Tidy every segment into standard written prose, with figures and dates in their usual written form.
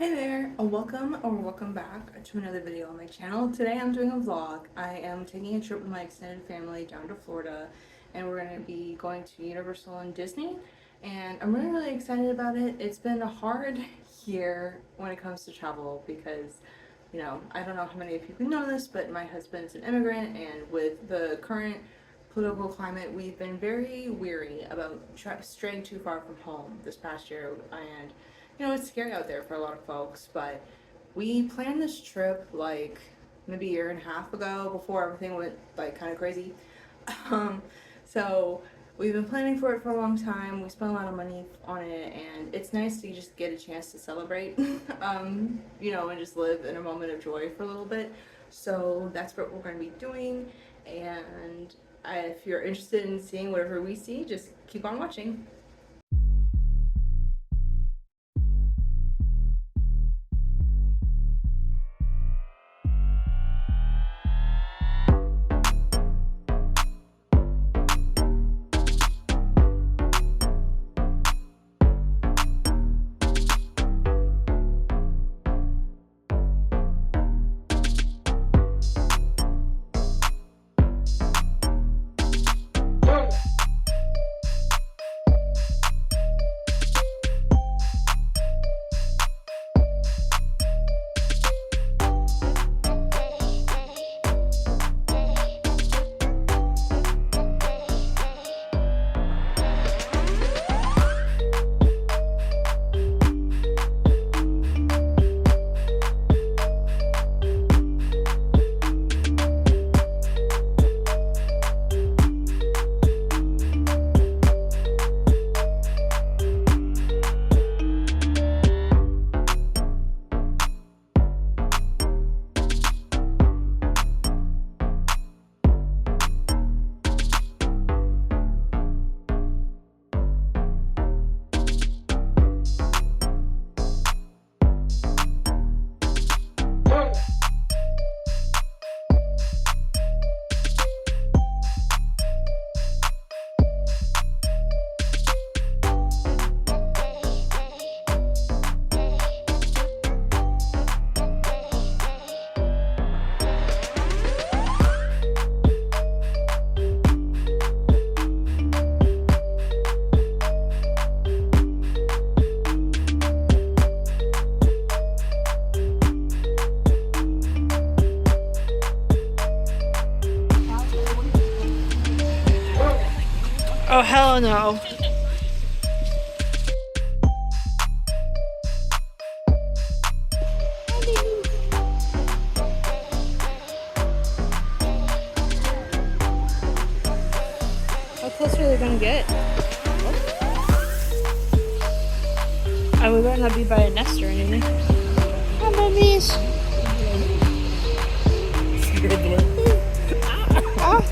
Hey there, welcome or welcome back to another video on my channel. Today I'm doing a vlog. I am taking a trip with my extended family down to Florida and we're going to be going to Universal and Disney, and I'm really excited about it. It's been a hard year when it comes to travel because, I don't know how many of you know this, but my husband's an immigrant, and with the current political climate, we've been very weary about straying too far from home this past year, and it's scary out there for a lot of folks. But we planned this trip like maybe a year and a half ago before everything went like kind of crazy. Um, so we've been planning for it for a long time. We spent a lot of money on it, and it's nice to just get a chance to celebrate, and just live in a moment of joy for a little bit. So that's what we're going to be doing. And if you're interested in seeing whatever we see, just keep on watching. Oh, hell no. How close are they gonna get? I would better not be by a nest or anything. Hi, babies. Ah.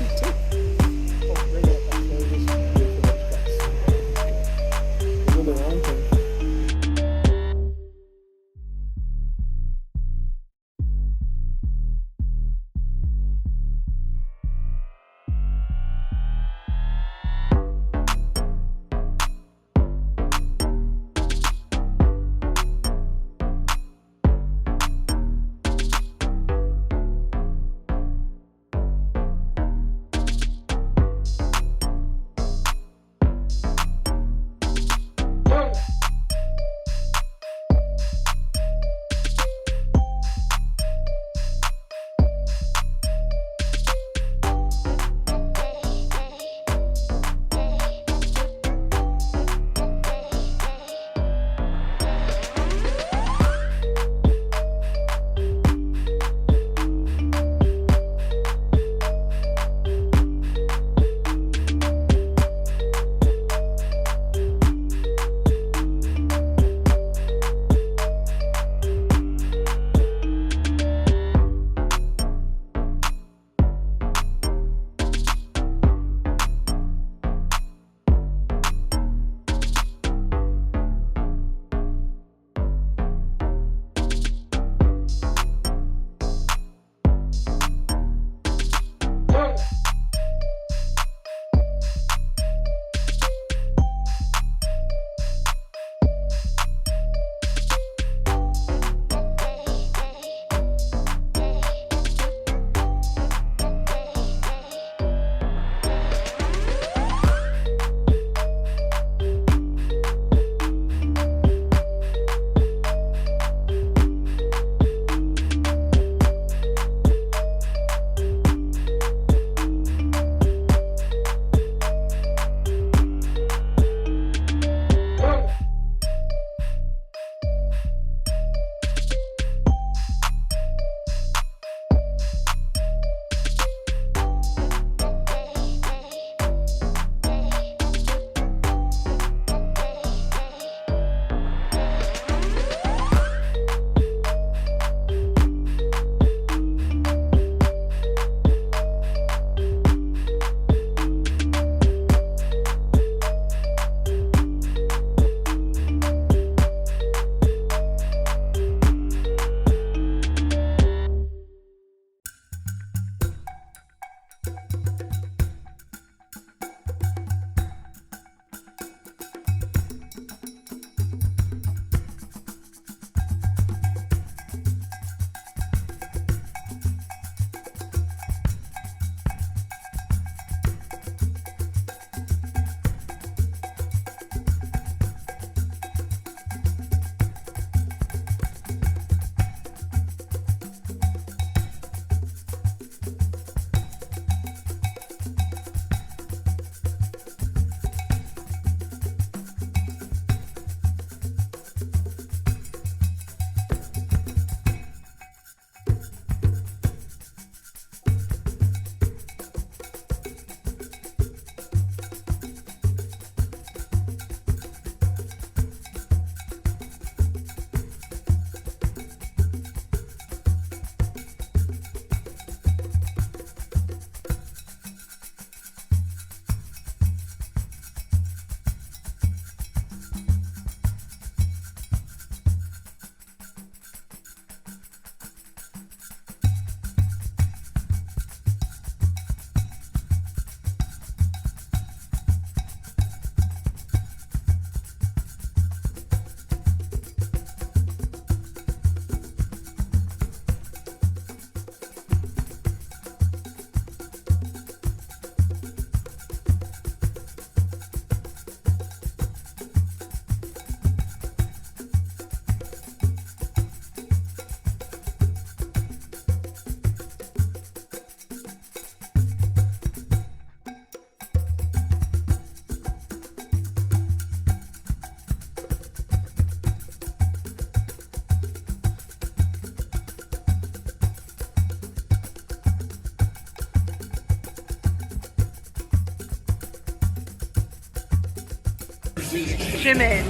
Jimin.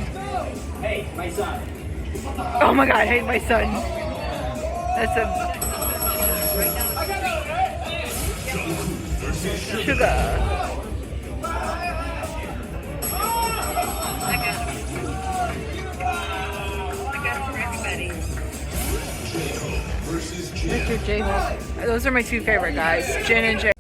Hey, my son. Oh my god, I hate my son. That's a sugar. Mr. J-Hope. Those are my two favorite guys, Jin and J.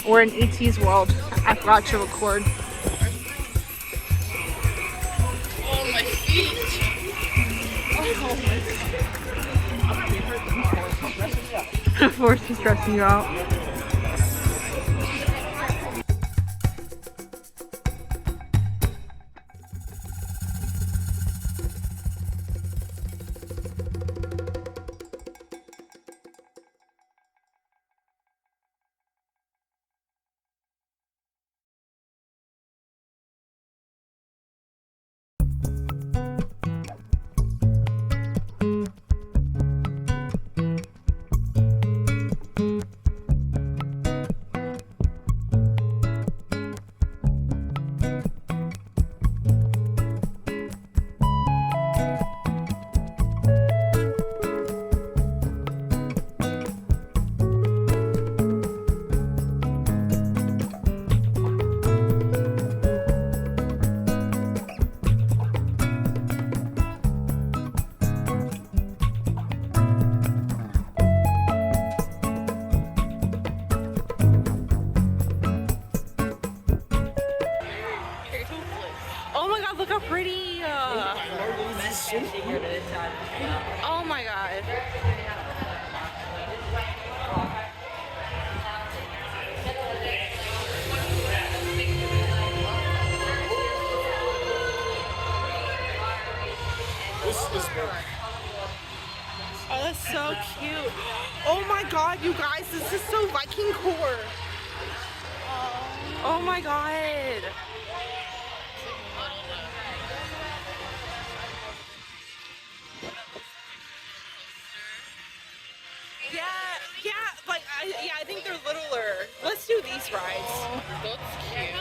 We're in E.T.'s world. I forgot to record. Oh, my feet! Oh, Force is stressing you out. Oh my god, look how pretty! Oh my god. Oh, that's so cute. Oh my god, you guys, this is so Viking core. Oh my god. Yeah, like, I think they're littler. Let's do these rides. That's cute.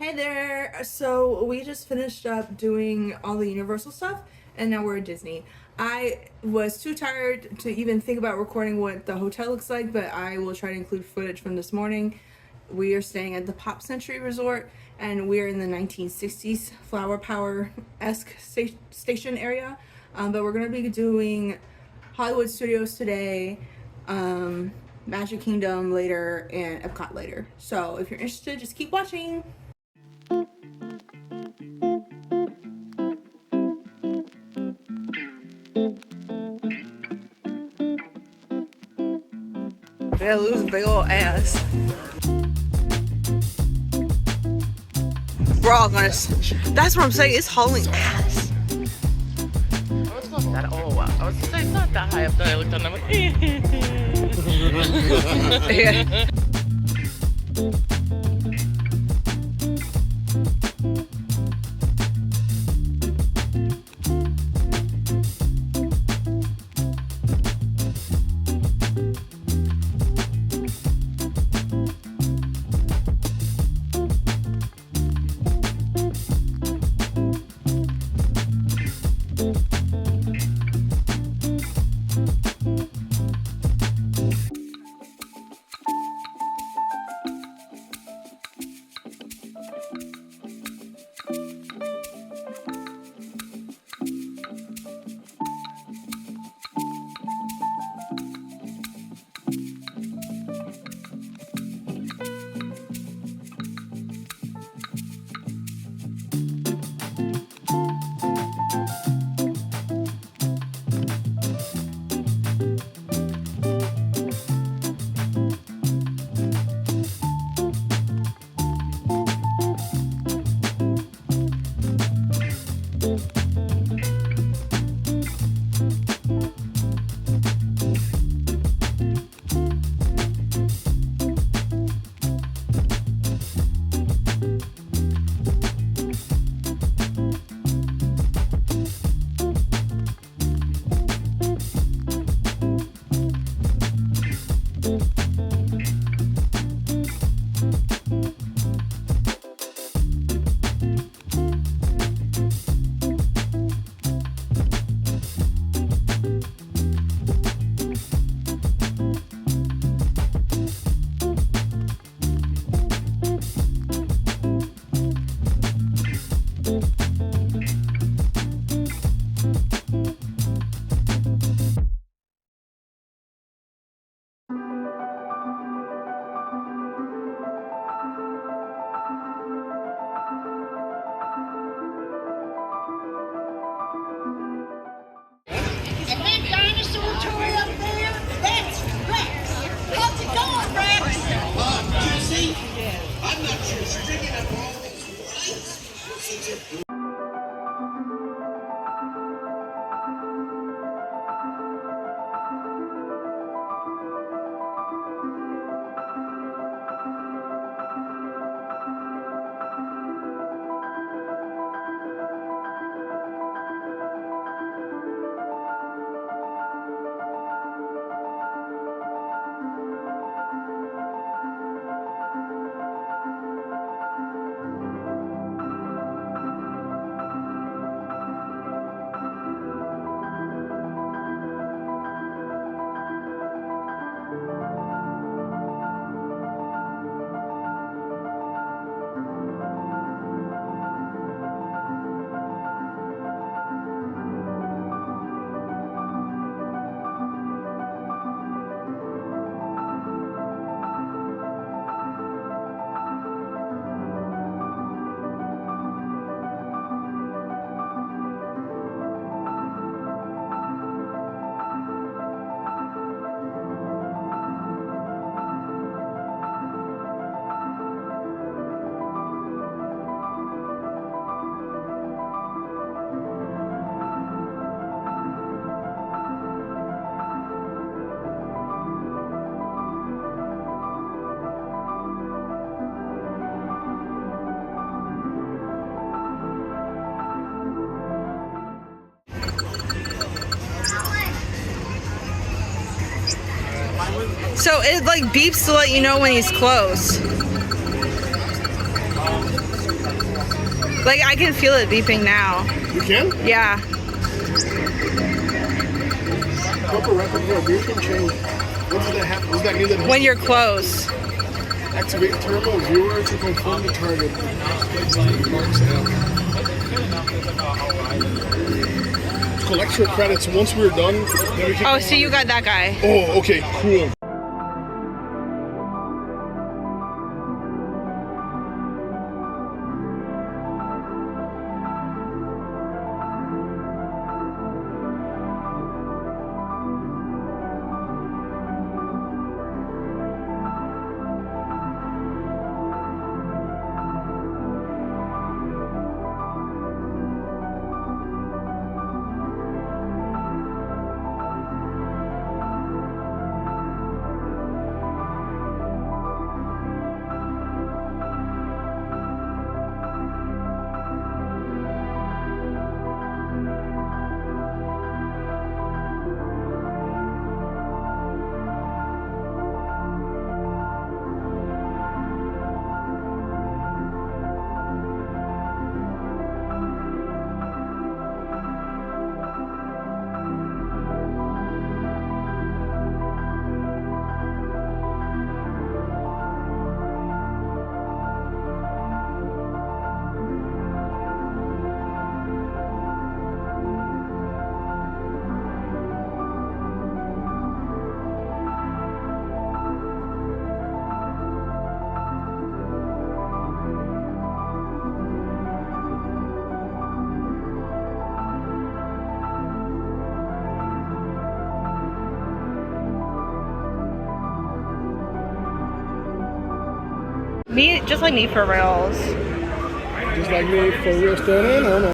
Hey there! So we just finished up doing all the Universal stuff and now we're at Disney. I was too tired to even think about recording what the hotel looks like, but I will try to include footage from this morning. We are staying at the Pop Century Resort and we're in the 1960s Flower Power-esque station area. But we're going to be doing Hollywood Studios today, Magic Kingdom later, and Epcot later. So if you're interested, just keep watching. Yeah, lose big ol' ass. We're all gonna. That's what I'm saying. It's hauling ass. Oh, it's not that. Oh wow! I was gonna say it's not that high up. That I looked on them. Yeah. And that dinosaur toy up there, that's Rex. How's it going, Rex? Juicy? I'm not sure stringing up all these rights. So it like beeps to let you know when he's close. Like I can feel it beeping now. You can? Yeah. Proper record for a beeping change. What does that happen? Does that mean that When you're close. activate thermal viewer to confirm the target? Marks out. Collect your credits. Once we're done, then we can. Oh, so you got that guy. Oh, okay, cool. Me, just like me for reals. Just like me, for real, standing or no?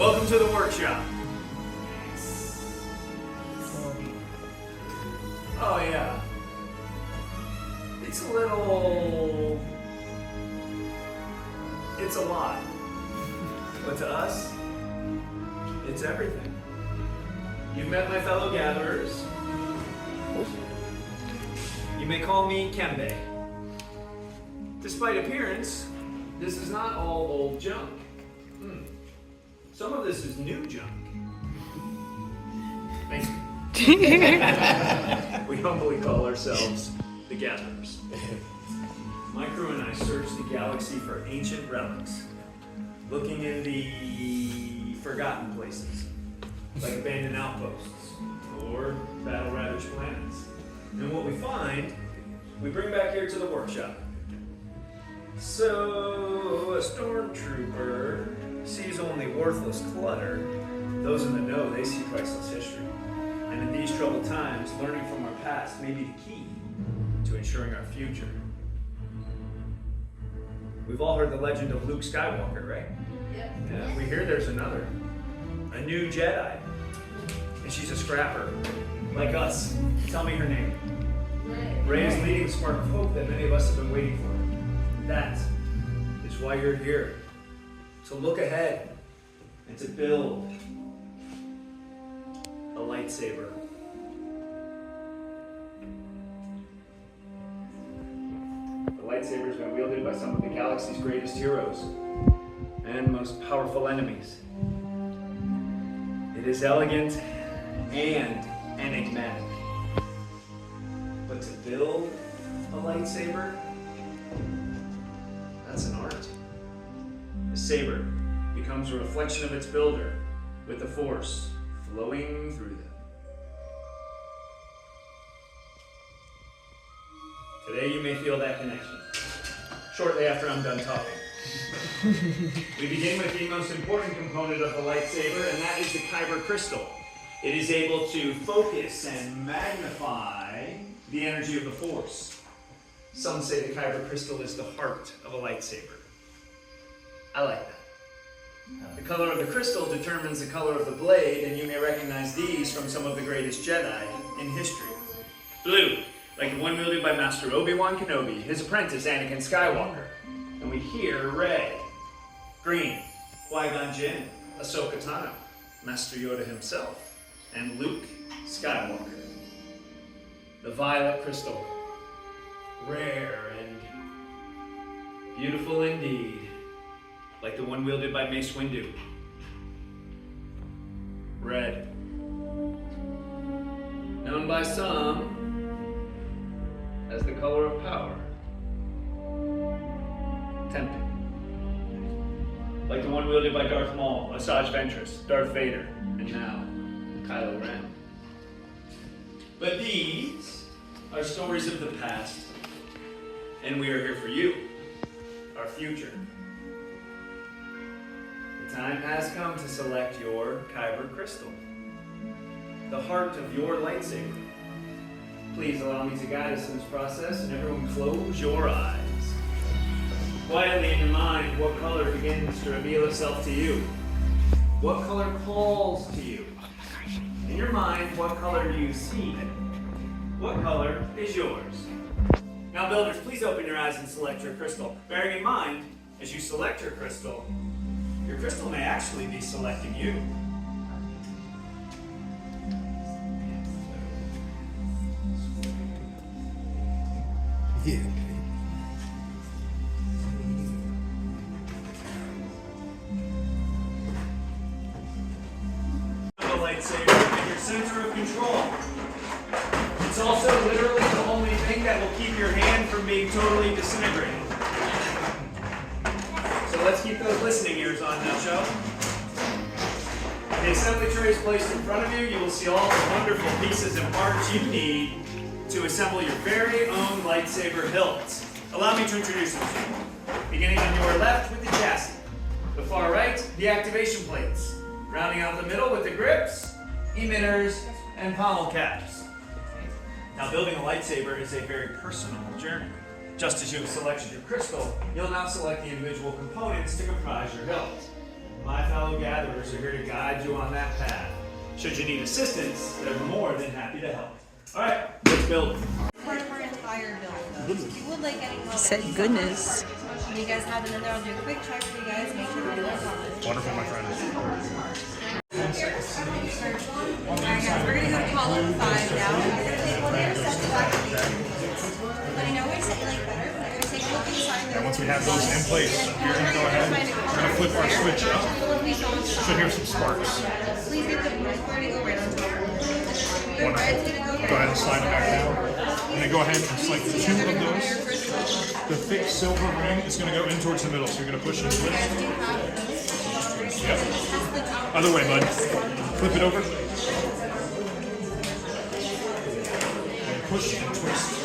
Welcome to the workshop. Oh yeah. It's a little... It's a lot. But to us, it's everything. You've met my fellow gatherers. You may call me Kembe. Despite appearance, this is not all old junk. Some of this is new junk. Thank you. We humbly call ourselves the Gatherers. My crew and I searched the galaxy for ancient relics, looking in the forgotten places, like abandoned outposts or battle-ravaged planets. And what we find, we bring back here to the workshop. So, a stormtrooper sees only worthless clutter. Those in the know, they see priceless history. And in these troubled times, learning from our past may be the key to ensuring our future. We've all heard the legend of Luke Skywalker, right? Yep. Yeah. We hear there's another, a new Jedi. And she's a scrapper, like us. Tell me her name. Rey is leading the spark of hope that many of us have been waiting for. That is why you're here. To look ahead and to build a lightsaber. The lightsaber has been wielded by some of the galaxy's greatest heroes and most powerful enemies. It is elegant and enigmatic. But to build a lightsaber, that's an art. The saber becomes a reflection of its builder, with the Force flowing through them. Today you may feel that connection, shortly after I'm done talking. We begin with the most important component of the lightsaber, and that is the kyber crystal. It is able to focus and magnify the energy of the Force. Some say the kyber crystal is the heart of a lightsaber. I like that. The color of the crystal determines the color of the blade, and you may recognize these from some of the greatest Jedi in history. Blue, like the one wielded by Master Obi-Wan Kenobi, his apprentice Anakin Skywalker. And we hear Rey. Green, Qui-Gon Jinn, Ahsoka Tano, Master Yoda himself, and Luke Skywalker. The violet crystal, rare and beautiful indeed, like the one wielded by Mace Windu. Red, known by some as the color of power. Tempting, like the one wielded by Darth Maul, Asajj Ventress, Darth Vader, and now Kylo Ren. But these are stories of the past, and we are here for you, our future. The time has come to select your kyber crystal, the heart of your lightsaber. Please allow me to guide us in this process, and everyone close your eyes. Quietly in your mind, what color begins to reveal itself to you? What color calls to you? In your mind, what color do you see? What color is yours? Now builders, please open your eyes and select your crystal. Bearing in mind, as you select your crystal may actually be selecting you. Yeah. The lightsaber and your center of control. It's also literally the only thing that will keep your hand from being totally disintegrated. So let's keep those listening ears on now, Joe. The assembly tray is placed in front of you. You will see all the wonderful pieces and parts you need to assemble your very own lightsaber hilt. Allow me to introduce them to you. Beginning on your left with the chassis. The far right, the activation plates. Rounding out the middle with the grips, emitters, and pommel caps. Now building a lightsaber is a very personal journey. Just as you have selected your crystal, you'll now select the individual components to comprise your hilt. My fellow gatherers are here to guide you on that path. Should you need assistance, they're more than happy to help. All right, let's build. Said goodness. When you guys have them in there, I'll do a quick check for you guys, make sure we're doing our promise. Wonderful, my friend. Alright guys, we're gonna go to column 5 now. You're gonna take one of your sets of activations. Let me know where you sit like better. We're gonna take a look inside there. And once we have those in place, you're going to go ahead. We're going to flip our switch up. Should hear some sparks. Please get the red square to go right on top. The Wonderful. red's gonna go Go ahead right and slide it back down. And then go ahead and select 2 of those. The thick silver ring is going to go in towards the middle, so you're going to push and twist. Yep. Other way, bud. Flip it over. And push and twist.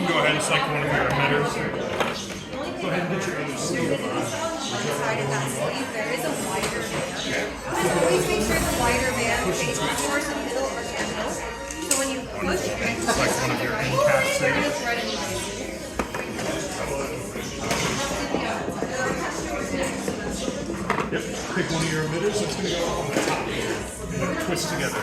Go ahead and select one of your emitters. Go ahead and get your other sleeve on. There is a wider band. So always make sure the wider band faces towards the middle or candle. So when you push, you're going to Select one of your end caps there. Yep, pick one of your emitters that's going to go on the top and then twist together.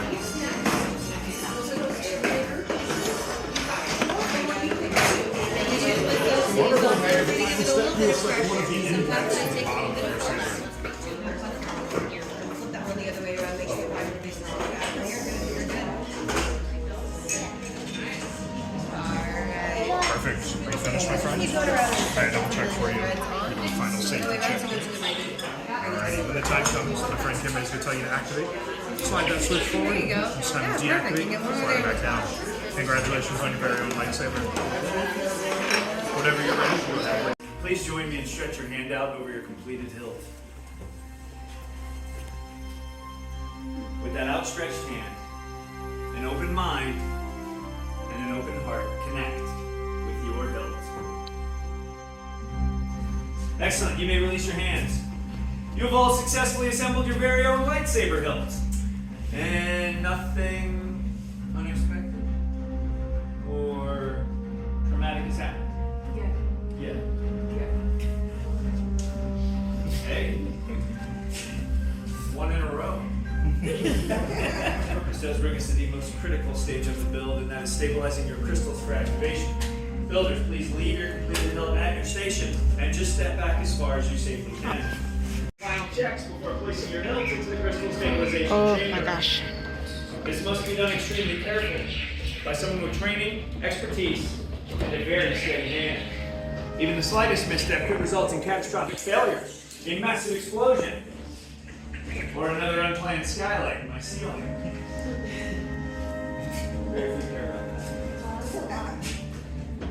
Wonderful, man. The final step, you will select one of the end caps from the bottom of your saber. flip that one the other way around, make sure the wider faces on the back. You're good, you're good. Alright. Perfect. Are you finished, my friend? Keep going around. Alright, double check for you. Give it a final safety check. Alrighty, when the time comes, my friend Kim is going to tell you to activate. Slide that switch forward. There you go. It's time to Yeah, perfect. deactivate. You get one Slide it there. back down. Congratulations on your very own lightsaber. Whenever you're ready, go ahead. Please join me and stretch your hand out over your completed hilt. With that outstretched hand, an open mind, and an open heart, connect with your hilt. Excellent, you may release your hands. You have all successfully assembled your very own lightsaber hilt. And nothing unexpected or traumatic has happened. Yeah. Hey. One in a row. This does bring us to the most critical stage of the build, and that is stabilizing your crystals for activation. Builders, please leave your completed hilt at your station and just step back as far as you safely can. Final checks before placing your hilt into the crystal stabilization chamber. Oh my gosh. This must be done extremely carefully by someone with training, expertise, and a very steady hand. Even the slightest misstep could result in catastrophic failure, a massive explosion, or another unplanned skylight in my ceiling. Very few care about that.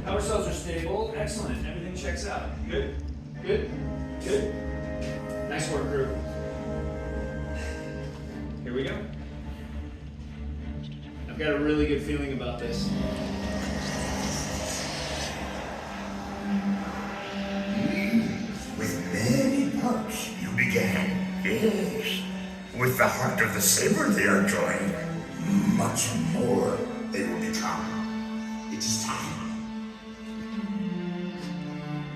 Power cells are stable. Excellent. Everything checks out. Good. Good. Good. Nice work, crew. Here we go. I've got a really good feeling about this. With many parts you began, yes. With the heart of the saber they are joined, much more they will become. It is time.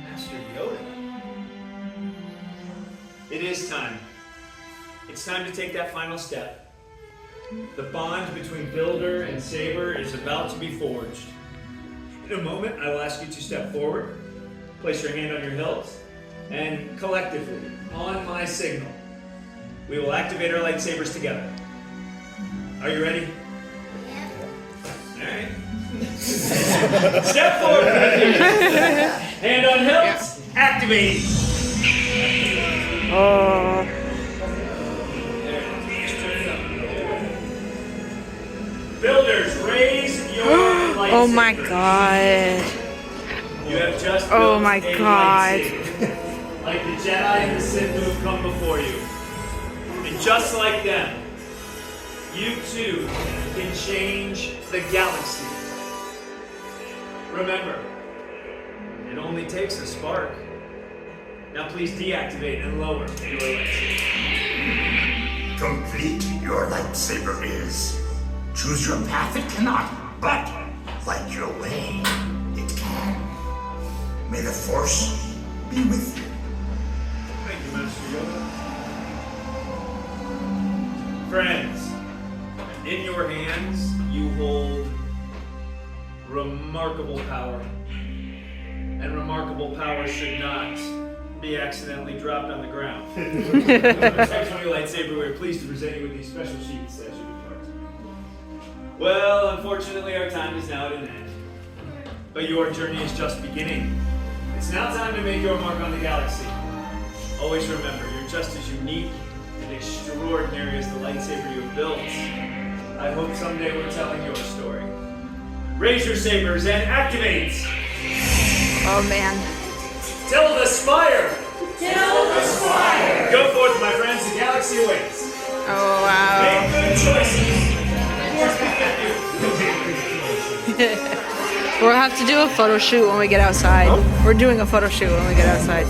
Master Yoda. It is time. It's time to take that final step. The bond between Builder and Saber is about to be forged. In a moment, I will ask you to step forward, place your hand on your hilt, and collectively, on my signal, we will activate our lightsabers together. Are you ready? All right. Step forward. Hand on hilt, activate. Oh. Builders, raise your lightsabers. Oh my god. You have just Oh built my a God. lightsaber, like the Jedi and the Sith who have come before you. And just like them, you too can change the galaxy. Remember, it only takes a spark. Now please deactivate and lower your lightsaber. Complete your lightsaber is. Choose your path it cannot, but light your way it can. May the Force be with you. Thank you, Master Yoda. Friends, in your hands you hold remarkable power. And remarkable power should not be accidentally dropped on the ground. Respect for your lightsaber, we're pleased to present you with these special sheets as you depart. Well, unfortunately, our time is now at an end. But your journey is just beginning. It's now time to make your mark on the galaxy. Always remember, you're just as unique and extraordinary as the lightsaber you have built. I hope someday we're telling your story. Raise your sabers and activate! Oh man. Till the spire! Till the spire. Go forth, my friends, the galaxy awaits. Oh wow. Make good choices. We'll have to do a photo shoot when we get outside. We're doing a photo shoot when we get outside.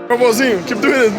Robozinho, keep doing it.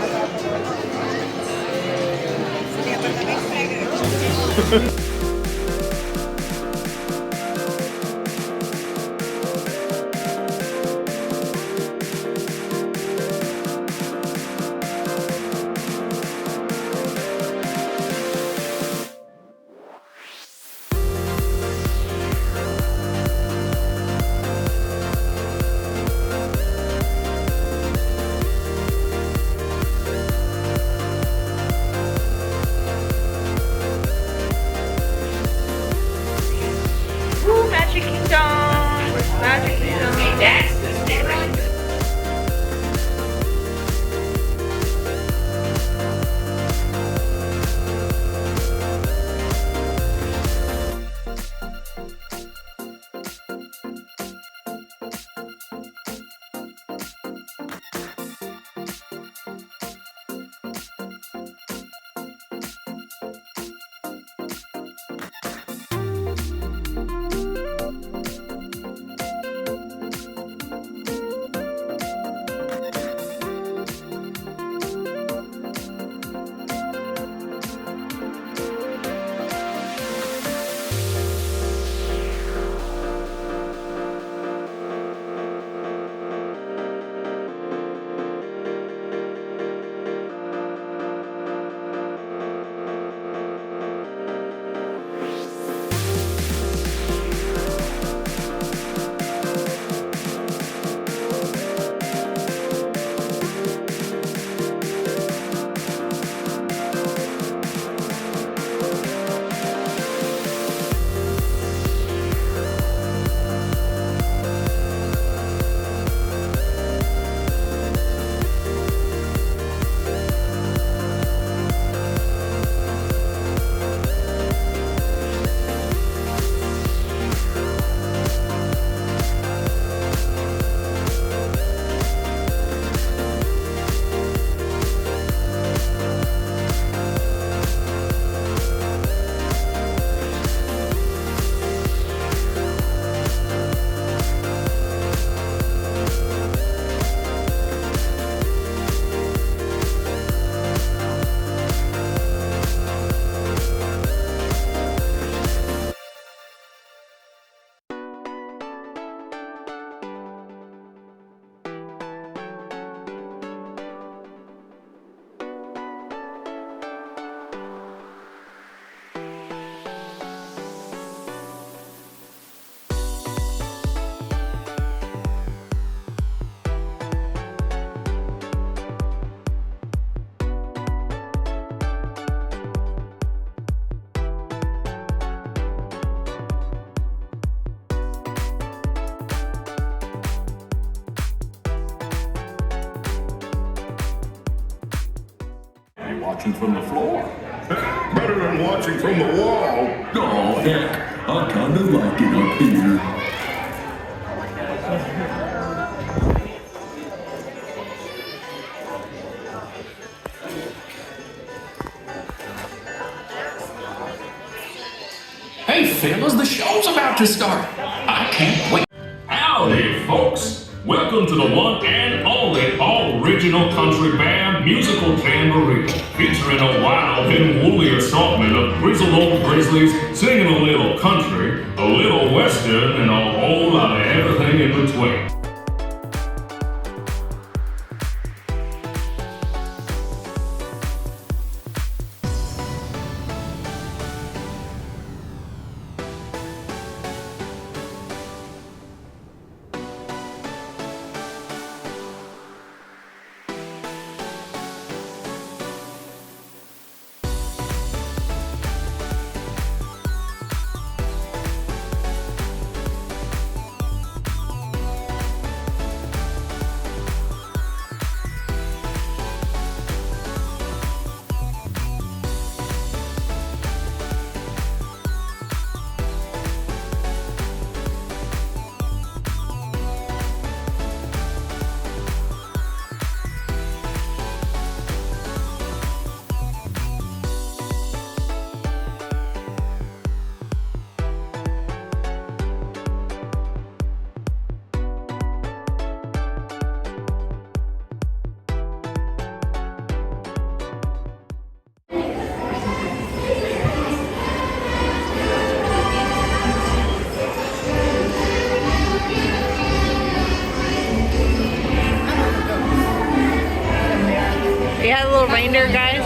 Woo, Magic Kingdom! Magic Kingdom! That's the spirit. watching from the floor. Better than watching from the wall. Oh, heck, I kind of like it up here. Hey fellas, the show's about to start. I can't wait. Howdy, folks. Welcome to the one and only original country band musical jamboree, featuring a wild and woolly assortment of grizzled old grizzlies singing a little country, a little western, and a whole lot of everything in between. We had a little reindeer, guys.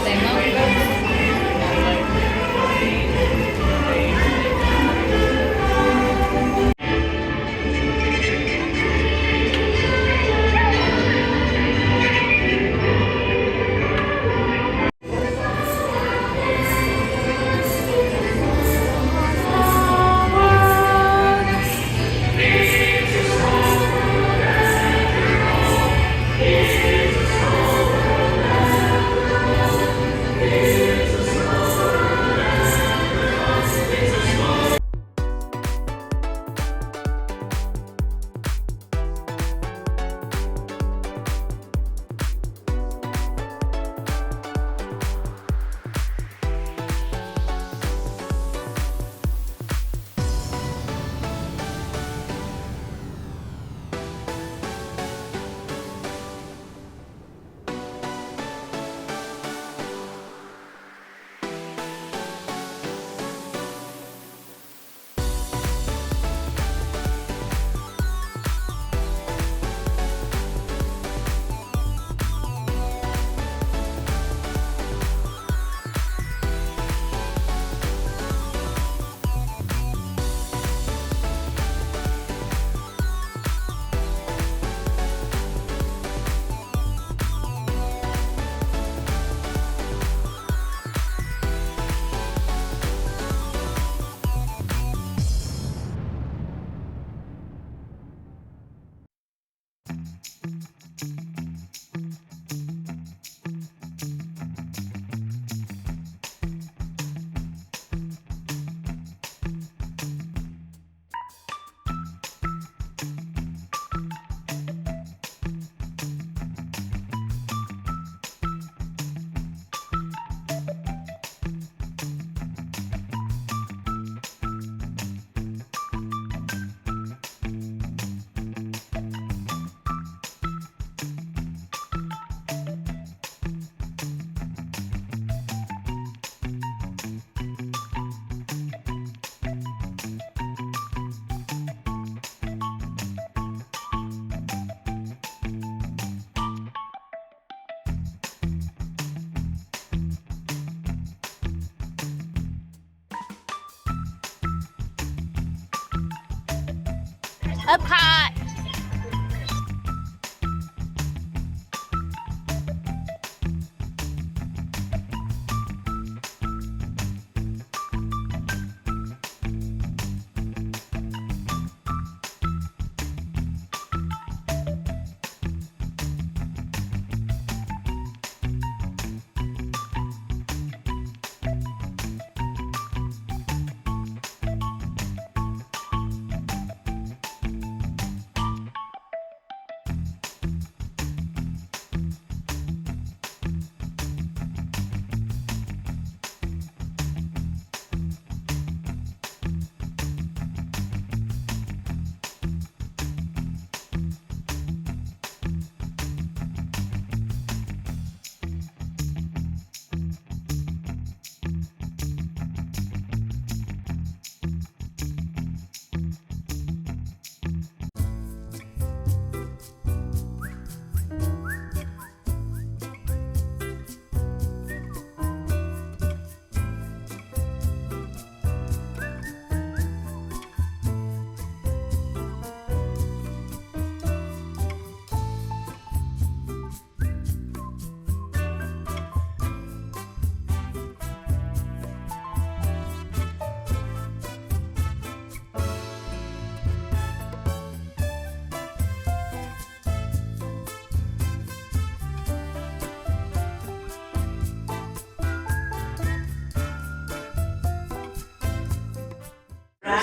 Epcot.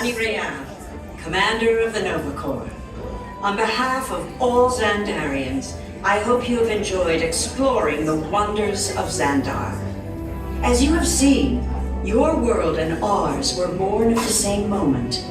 Annie Rayan, Commander of the Nova Corps. On behalf of all Xandarians, I hope you have enjoyed exploring the wonders of Xandar. As you have seen, your world and ours were born at the same moment.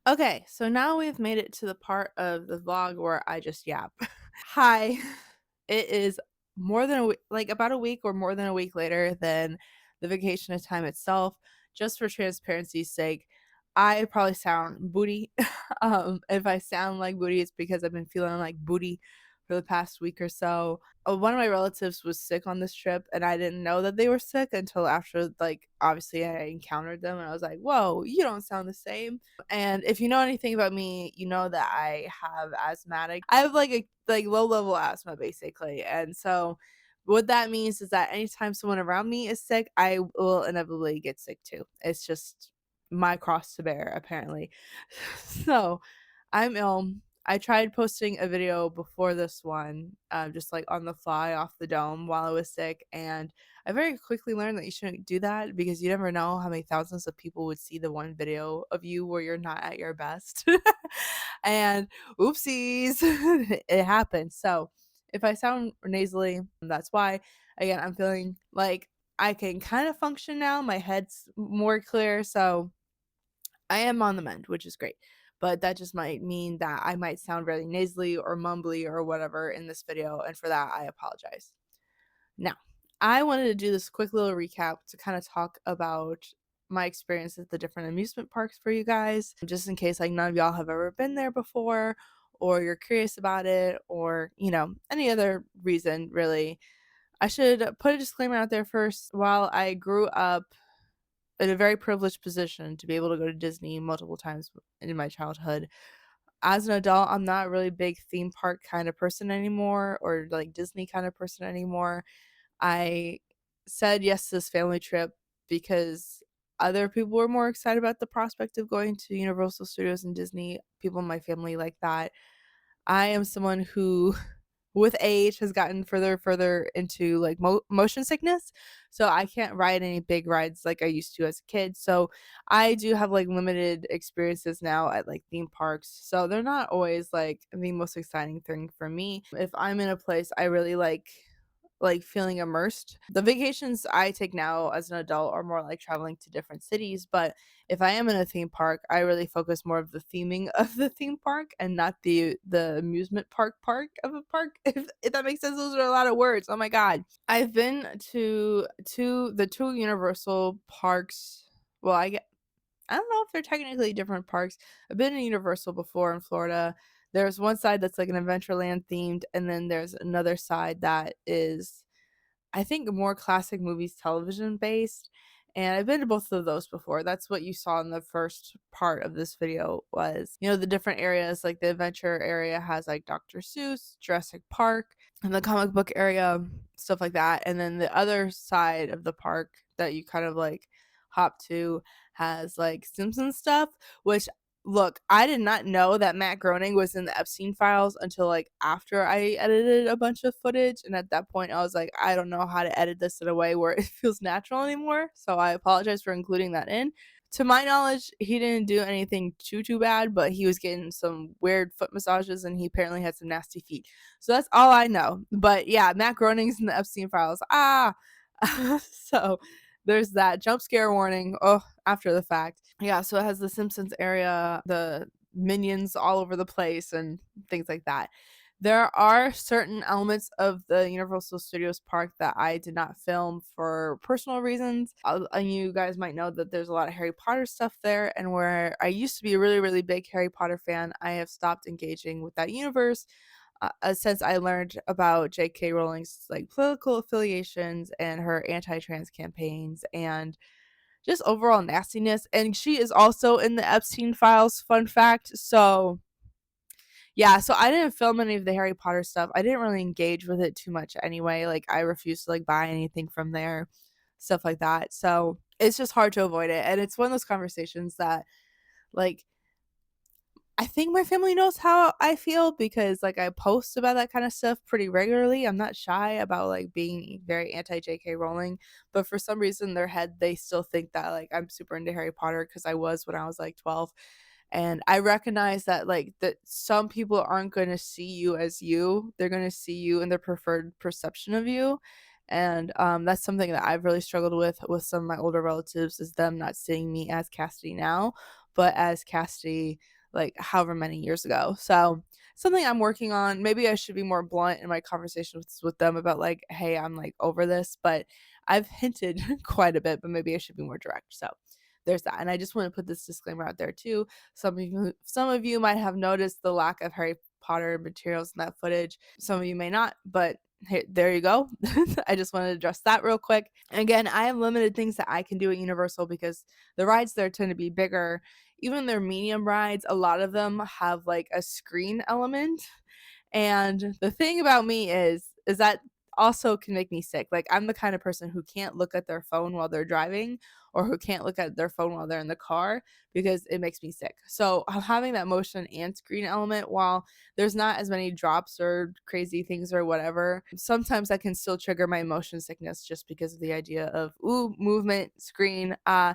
Okay, so now we've made it to the part of the vlog where I just yap. Hi. It is more than a week, like about a week or more than a week later than the vacation of time itself. Just for transparency's sake, I probably sound booty. If I sound like booty, it's because I've been feeling like booty for the past week or so. One of my relatives was sick on this trip, and I didn't know that they were sick until after, like, obviously I encountered them, and I was like, whoa, you don't sound the same. And if you know anything about me, you know that I have asthmatic. I have like a low level asthma basically. And so what that means is that anytime someone around me is sick, I will inevitably get sick too. It's just my cross to bear apparently. So I'm ill. I tried posting a video before this one, just like on the fly off the dome while I was sick, and I very quickly learned that you shouldn't do that because you never know how many thousands of people would see the one video of you where you're not at your best. And oopsies, it happened. So if I sound nasally, that's why. Again, I'm feeling like I can kind of function now. My head's more clear. So I am on the mend, which is great. But that just might mean that I might sound really nasally or mumbly or whatever in this video. And for that, I apologize. Now, I wanted to do this quick little recap to kind of talk about my experience at the different amusement parks for you guys, just in case like none of y'all have ever been there before or you're curious about it or, you know, any other reason really. I should put a disclaimer out there first. While I grew up in a very privileged position to be able to go to Disney multiple times in my childhood, as an adult, I'm not a really big theme park kind of person anymore or like Disney kind of person anymore. I said yes to this family trip because other people were more excited about the prospect of going to Universal Studios and Disney. People in my family like that. I am someone who with age has gotten further and further into like motion sickness, so I can't ride any big rides like I used to as a kid. So I do have like limited experiences now at like theme parks, so they're not always like the most exciting thing for me. If I'm in a place I really like feeling immersed. The vacations I take now as an adult are more like traveling to different cities, but if I am in a theme park, I really focus more of the theming of the theme park and not the amusement park of a park. If that makes sense, those are a lot of words. Oh my god. I've been to the two Universal parks. Well, I don't know if they're technically different parks. I've been in Universal before in Florida. There's one side that's like an Adventureland themed, and then there's another side that is, I think, more classic movies television based. And I've been to both of those before. That's what you saw in the first part of this video was, you know, the different areas. Like the adventure area has like Dr. Seuss, Jurassic Park, and the comic book area, stuff like that. And then the other side of the park that you kind of like hop to has like Simpsons stuff, which look, I did not know that Matt Groening was in the Epstein files until like after I edited a bunch of footage. And at that point, I was like, I don't know how to edit this in a way where it feels natural anymore. So I apologize for including that in. To my knowledge, he didn't do anything too bad, but he was getting some weird foot massages and he apparently had some nasty feet. So that's all I know. But yeah, Matt Groening's in the Epstein files. So there's that jump scare warning. Oh, after the fact. Yeah, so it has the Simpsons area, the minions all over the place and things like that. There are certain elements of the Universal Studios park that I did not film for personal reasons. And you guys might know that there's a lot of Harry Potter stuff there. And where I used to be a really big Harry Potter fan, I have stopped engaging with that universe since I learned about J.K. Rowling's like political affiliations and her anti-trans campaigns and just overall nastiness. And she is also in the Epstein files, fun fact. So yeah, so I didn't film any of the Harry Potter stuff. I didn't really engage with it too much anyway. Like I refused to like buy anything from there, stuff like that. So it's just hard to avoid it. And it's one of those conversations that like I think my family knows how I feel because like I post about that kind of stuff pretty regularly. I'm not shy about like being very anti JK Rowling, but for some reason in their head they still think that like I'm super into Harry Potter because I was when I was like 12. And I recognize that like that some people aren't going to see you as you. They're going to see you in their preferred perception of you. And that's something that I've really struggled with some of my older relatives is them not seeing me as Cassidy now, but as Cassidy like however many years ago. So something I'm working on. Maybe I should be more blunt in my conversations with them about like, hey, I'm like over this, but I've hinted quite a bit, but maybe I should be more direct. So there's that. And I just want to put this disclaimer out there too. Some of you might have noticed the lack of Harry Potter materials in that footage. Some of you may not, but hey, there you go. I just wanted to address that real quick. And again, I have limited things that I can do at Universal because the rides there tend to be bigger. Even their medium rides, a lot of them have like a screen element. And the thing about me is that also can make me sick. Like I'm the kind of person who can't look at their phone while they're driving or who can't look at their phone while they're in the car because it makes me sick. So having that motion and screen element while there's not as many drops or crazy things or whatever, sometimes that can still trigger my motion sickness just because of the idea of movement, screen. I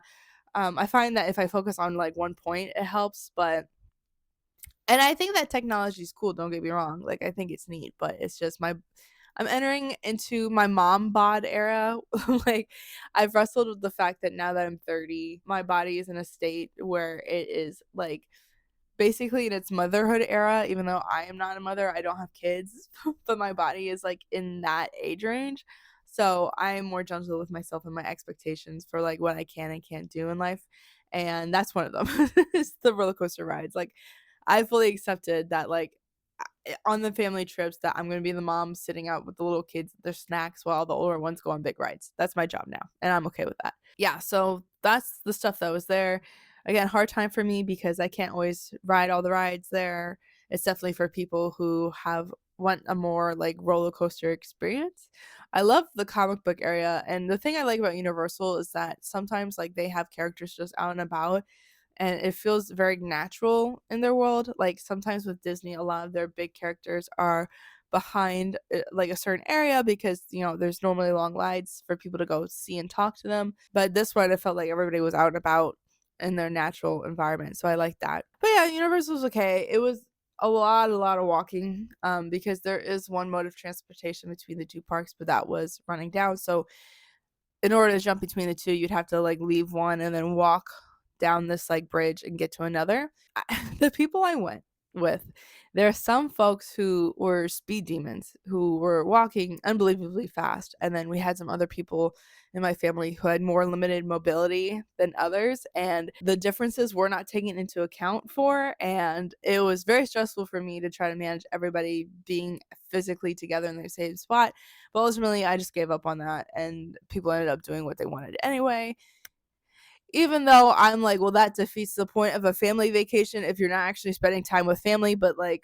find that if I focus on like one point, it helps, but and I think that technology is cool, don't get me wrong. Like I think it's neat, but it's just I'm entering into my mom bod era. Like I've wrestled with the fact that now that I'm 30, my body is in a state where it is like basically in its motherhood era, even though I am not a mother, I don't have kids, but my body is like in that age range. So I'm more gentle with myself and my expectations for like what I can and can't do in life. And that's one of them. Is the roller coaster rides. Like I fully accepted that like on the family trips that I'm going to be the mom sitting out with the little kids, their snacks while the older ones go on big rides. That's my job now. And I'm okay with that. Yeah. So that's the stuff that was there. Again, hard time for me because I can't always ride all the rides there. It's definitely for people who want a more like roller coaster experience. I love the comic book area. And the thing I like about Universal is that sometimes like they have characters just out and about and it feels very natural in their world. Like sometimes with Disney, a lot of their big characters are behind like a certain area because you know there's normally long lines for people to go see and talk to them. But this one, it felt like everybody was out and about in their natural environment, so I like that. But yeah, Universal was okay. It was a lot of walking because there is one mode of transportation between the two parks, but that was running down. So in order to jump between the two, you'd have to like leave one and then walk down this like bridge and get to another. The people I went with, there are some folks who were speed demons who were walking unbelievably fast, and then we had some other people in my family who had more limited mobility than others, and the differences were not taken into account for, and it was very stressful for me to try to manage everybody being physically together in the same spot. But ultimately I just gave up on that and people ended up doing what they wanted anyway. even though I'm like, well, that defeats the point of a family vacation if you're not actually spending time with family, but like,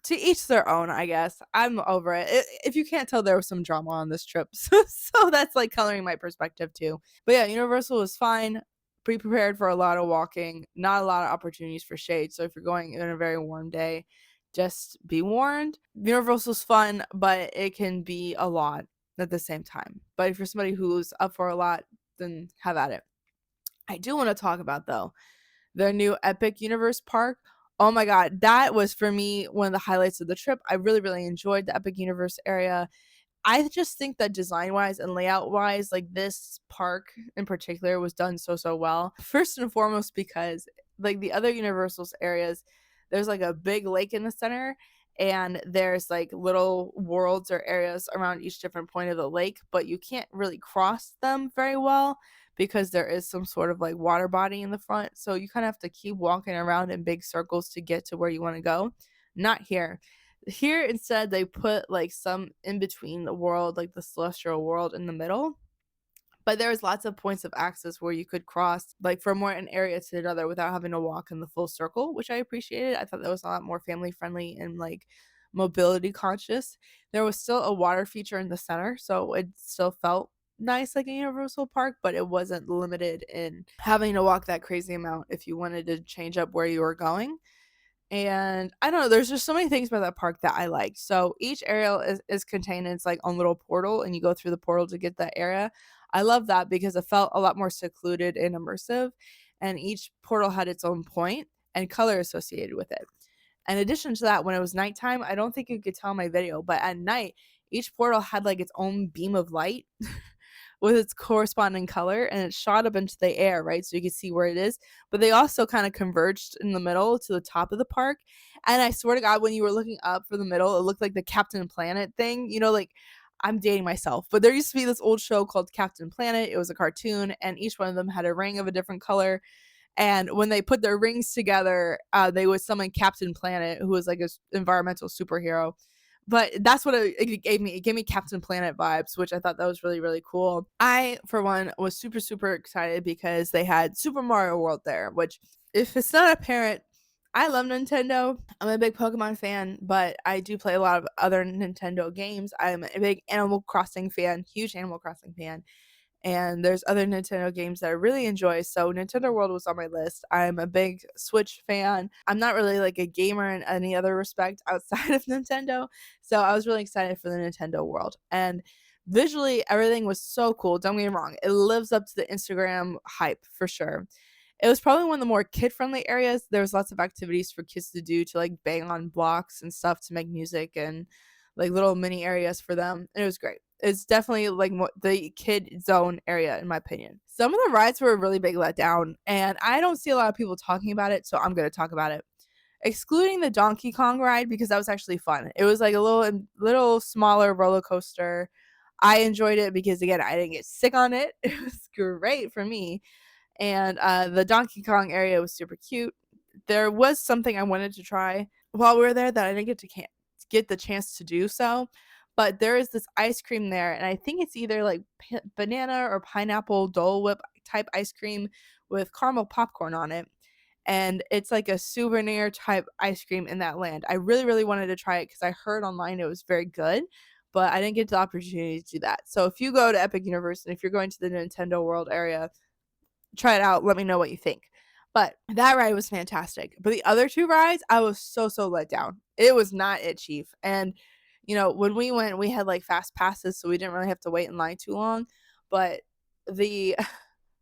to each their own, I guess. I'm over it. If you can't tell, there was some drama on this trip. So that's like coloring my perspective too. But yeah, Universal was fine. Be prepared for a lot of walking, not a lot of opportunities for shade. So if you're going in a very warm day, just be warned. Universal's fun, but it can be a lot at the same time. But if you're somebody who's up for a lot, then have at it. I do want to talk about, though, their new Epic Universe Park. Oh my god, that was for me one of the highlights of the trip. I really, really enjoyed the Epic Universe area. I just think that design-wise and layout-wise, like, this park in particular was done so well. First and foremost because, like, the other Universal's areas, there's, like, a big lake in the center, and there's, like, little worlds or areas around each different point of the lake, but you can't really cross them very well because there is some sort of, like, water body in the front, so you kinda have to keep walking around in big circles to get to where you wanna go. Not here. Here, instead, they put, like, some in between the world, like the celestial world in the middle, but there's lots of points of access where you could cross, like, from one area to another without having to walk in the full circle, which I appreciated. I thought that was a lot more family friendly and, like, mobility conscious. There was still a water feature in the center, so it still felt nice like a universal park, but it wasn't limited in having to walk that crazy amount if you wanted to change up where you were going. And I don't know, there's just so many things about that park that I like. So each area is contained in its like own little portal, and you go through the portal to get that area. I love that because it felt a lot more secluded and immersive, and each portal had its own point and color associated with it. In addition to that, when it was nighttime, I don't think you could tell in my video, but at night, each portal had like its own beam of light with its corresponding color, and it shot up into the air, right? So you could see where it is. But they also kind of converged in the middle to the top of the park. And I swear to God, when you were looking up for the middle, it looked like the Captain Planet thing. You know, like, I'm dating myself, but there used to be this old show called Captain Planet. It was a cartoon, and each one of them had a ring of a different color. And when they put their rings together, they would summon Captain Planet, who was like a environmental superhero. But that's what it gave me. It gave me Captain Planet vibes, which I thought that was really, really cool. I, for one, was super excited because they had Super Mario World there, which, if it's not apparent, I love Nintendo. I'm a big Pokemon fan, but I do play a lot of other Nintendo games. I'm a big Animal Crossing fan, huge Animal Crossing fan. And there's other Nintendo games that I really enjoy. So Nintendo World was on my list. I'm a big Switch fan. I'm not really like a gamer in any other respect outside of Nintendo. So I was really excited for the Nintendo World. And visually, everything was so cool. Don't get me wrong. It lives up to the Instagram hype for sure. It was probably one of the more kid-friendly areas. There was lots of activities for kids to do, to like bang on blocks and stuff to make music, and like little mini areas for them. And it was great. It's definitely like the kid zone area, in my opinion. Some of the rides were a really big letdown, and I don't see a lot of people talking about it, so I'm going to talk about it. Excluding the Donkey Kong ride, because that was actually fun. It was like a little smaller roller coaster. I enjoyed it because, again, I didn't get sick on it. It was great for me. And the Donkey Kong area was super cute. There was something I wanted to try while we were there that I didn't get the chance to do so. But there is this ice cream there, and I think it's either like banana or pineapple Dole Whip type ice cream with caramel popcorn on it. And it's like a souvenir type ice cream in that land. I really wanted to try it because I heard online it was very good, but I didn't get the opportunity to do that. So if you go to Epic Universe and if you're going to the Nintendo World area, try it out. Let me know what you think. But that ride was fantastic. But the other two rides, I was so let down. It was not it, Chief. And you know, when we went, we had like fast passes, so we didn't really have to wait in line too long. But the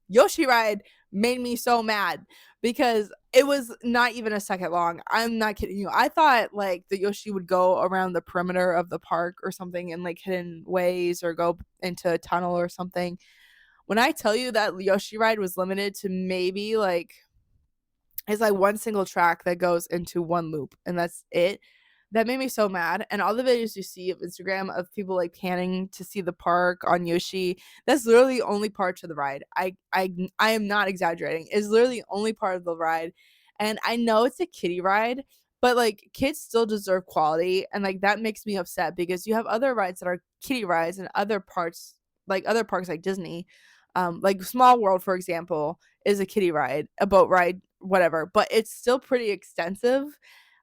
Yoshi ride made me so mad because it was not even a second long. I'm not kidding you. I thought like the Yoshi would go around the perimeter of the park or something in like hidden ways or go into a tunnel or something. When I tell you that Yoshi ride was limited to maybe like, it's like one single track that goes into one loop, and that's it. That made me so mad. And all the videos you see of Instagram of people like panning to see the park on Yoshi, that's literally the only part to the ride. I am not exaggerating. It's literally the only part of the ride. And I know it's a kiddie ride, but like kids still deserve quality. And like that makes me upset because you have other rides that are kiddie rides and other parts, like other parks like Disney. Like Small World, for example, is a kiddie ride, a boat ride, whatever, but it's still pretty extensive.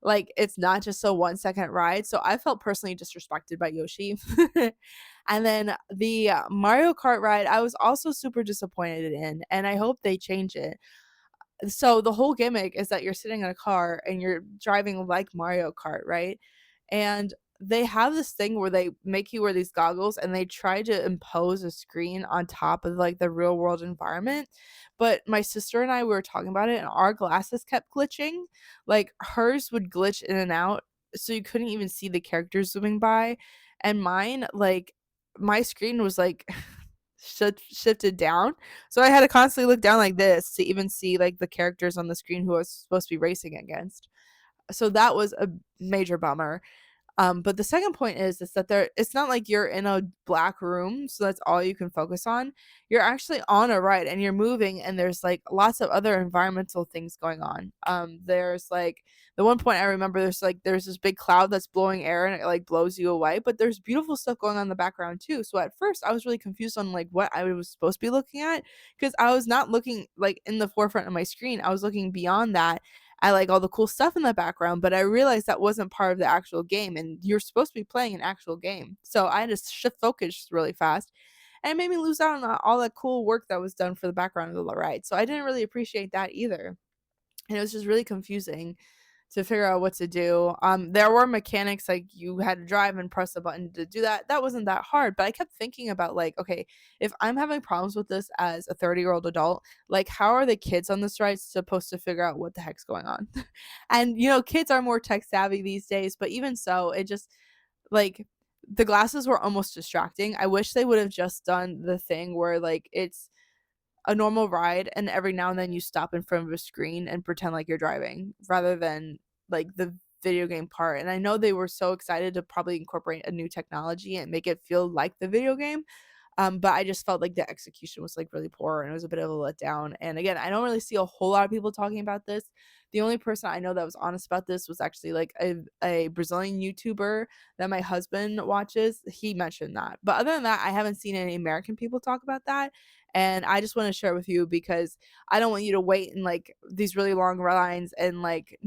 Like, it's not just a 1 second ride. So I felt personally disrespected by Yoshi. And then the Mario Kart ride, I was also super disappointed in, and I hope they change it. So the whole gimmick is that you're sitting in a car and you're driving like Mario Kart, right? And they have this thing where they make you wear these goggles and they try to impose a screen on top of like the real world environment. But my sister and I were talking about it and our glasses kept glitching. Like hers would glitch in and out, so you couldn't even see the characters zooming by. And mine, like my screen was like shifted down. So I had to constantly look down like this to even see like the characters on the screen who I was supposed to be racing against. So that was a major bummer. But the second point is that it's not like you're in a black room, so that's all you can focus on. You're actually on a ride and you're moving, and there's like lots of other environmental things going on. There's like the one point I remember there's this big cloud that's blowing air and it like blows you away, but there's beautiful stuff going on in the background too. So at first I was really confused on like what I was supposed to be looking at, because I was not looking like in the forefront of my screen. I was looking beyond that. I like all the cool stuff in the background, but I realized that wasn't part of the actual game, and you're supposed to be playing an actual game. So I had to shift focus really fast, and it made me lose out on all that cool work that was done for the background of the ride. So I didn't really appreciate that either. And it was just really confusing to figure out what to do. There were mechanics like you had to drive and press a button to do that. That wasn't that hard, but I kept thinking about like, okay, if I'm having problems with this as a 30-year-old adult, like how are the kids on this ride supposed to figure out what the heck's going on? And kids are more tech savvy these days, but even so, it just like the glasses were almost distracting. I wish they would have just done the thing where like it's a normal ride and every now and then you stop in front of a screen and pretend like you're driving rather than like the video game part. And I know they were so excited to probably incorporate a new technology and make it feel like the video game. But I just felt like the execution was like really poor and it was a bit of a letdown. And again, I don't really see a whole lot of people talking about this. The only person I know that was honest about this was actually like a Brazilian YouTuber that my husband watches. He mentioned that. But other than that, I haven't seen any American people talk about that. And I just want to share with you because I don't want you to wait in like these really long lines and like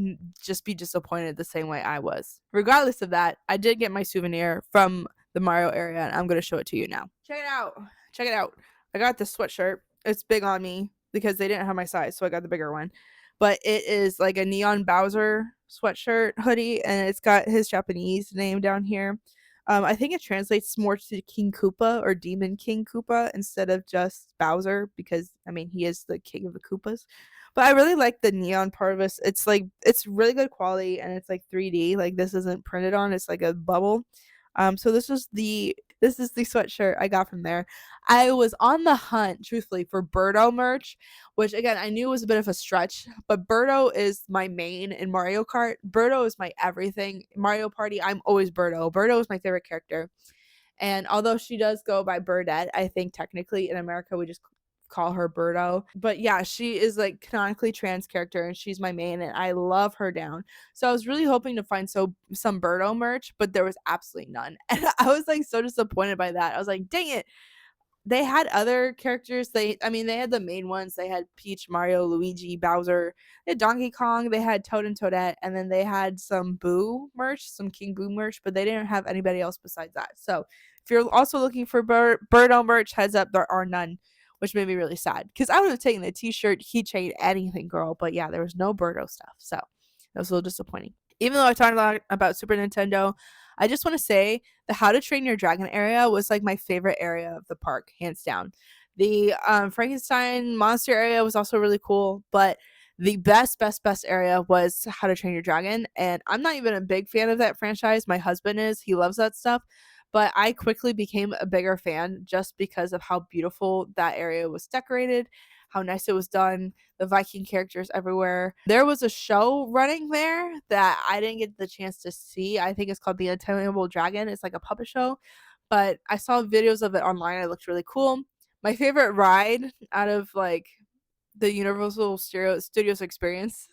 just be disappointed the same way I was. Regardless of that, I did get my souvenir from the Mario area and I'm going to show it to you now. Check it out. Check it out. I got this sweatshirt. It's big on me because they didn't have my size, so I got the bigger one. But it is like a neon Bowser sweatshirt hoodie and it's got his Japanese name down here. I think it translates more to King Koopa or Demon King Koopa instead of just Bowser because I mean he is the king of the Koopas. But I really like the neon part of this. It's like it's really good quality and it's like 3D. Like this isn't printed on, it's like a bubble. So this is the sweatshirt I got from there. I was on the hunt, truthfully, for Birdo merch, which again I knew was a bit of a stretch, but Birdo is my main in Mario Kart. Birdo is my everything. Mario Party, I'm always Birdo. Birdo is my favorite character. And although she does go by Birdette, I think technically in America we just call her Birdo. But yeah, she is like canonically trans character and she's my main and I love her down. So I was really hoping to find some Birdo merch, but there was absolutely none. And I was like so disappointed by that. I was like, dang it. They had other characters. They had the main ones. They had Peach, Mario, Luigi, Bowser. They had Donkey Kong. They had Toad and Toadette, and then they had some Boo merch, some King Boo merch, but they didn't have anybody else besides that. So if you're also looking for Birdo merch, heads up, there are none, which made me really sad because I would have taken a T-shirt, keychain, anything, girl. But yeah, there was no Birdo stuff, so that was a little disappointing. Even though I talked a lot about Super Nintendo, I just want to say the How to Train Your Dragon area was like my favorite area of the park, hands down. The Frankenstein monster area was also really cool, but the best area was How to Train Your Dragon. And I'm not even a big fan of that franchise. My husband is. He loves that stuff. But I quickly became a bigger fan just because of how beautiful that area was decorated, how nice it was done, the Viking characters everywhere. There was a show running there that I didn't get the chance to see. I think it's called The Untamable Dragon. It's like a puppet show, but I saw videos of it online. It looked really cool. My favorite ride out of like the Universal Studios experience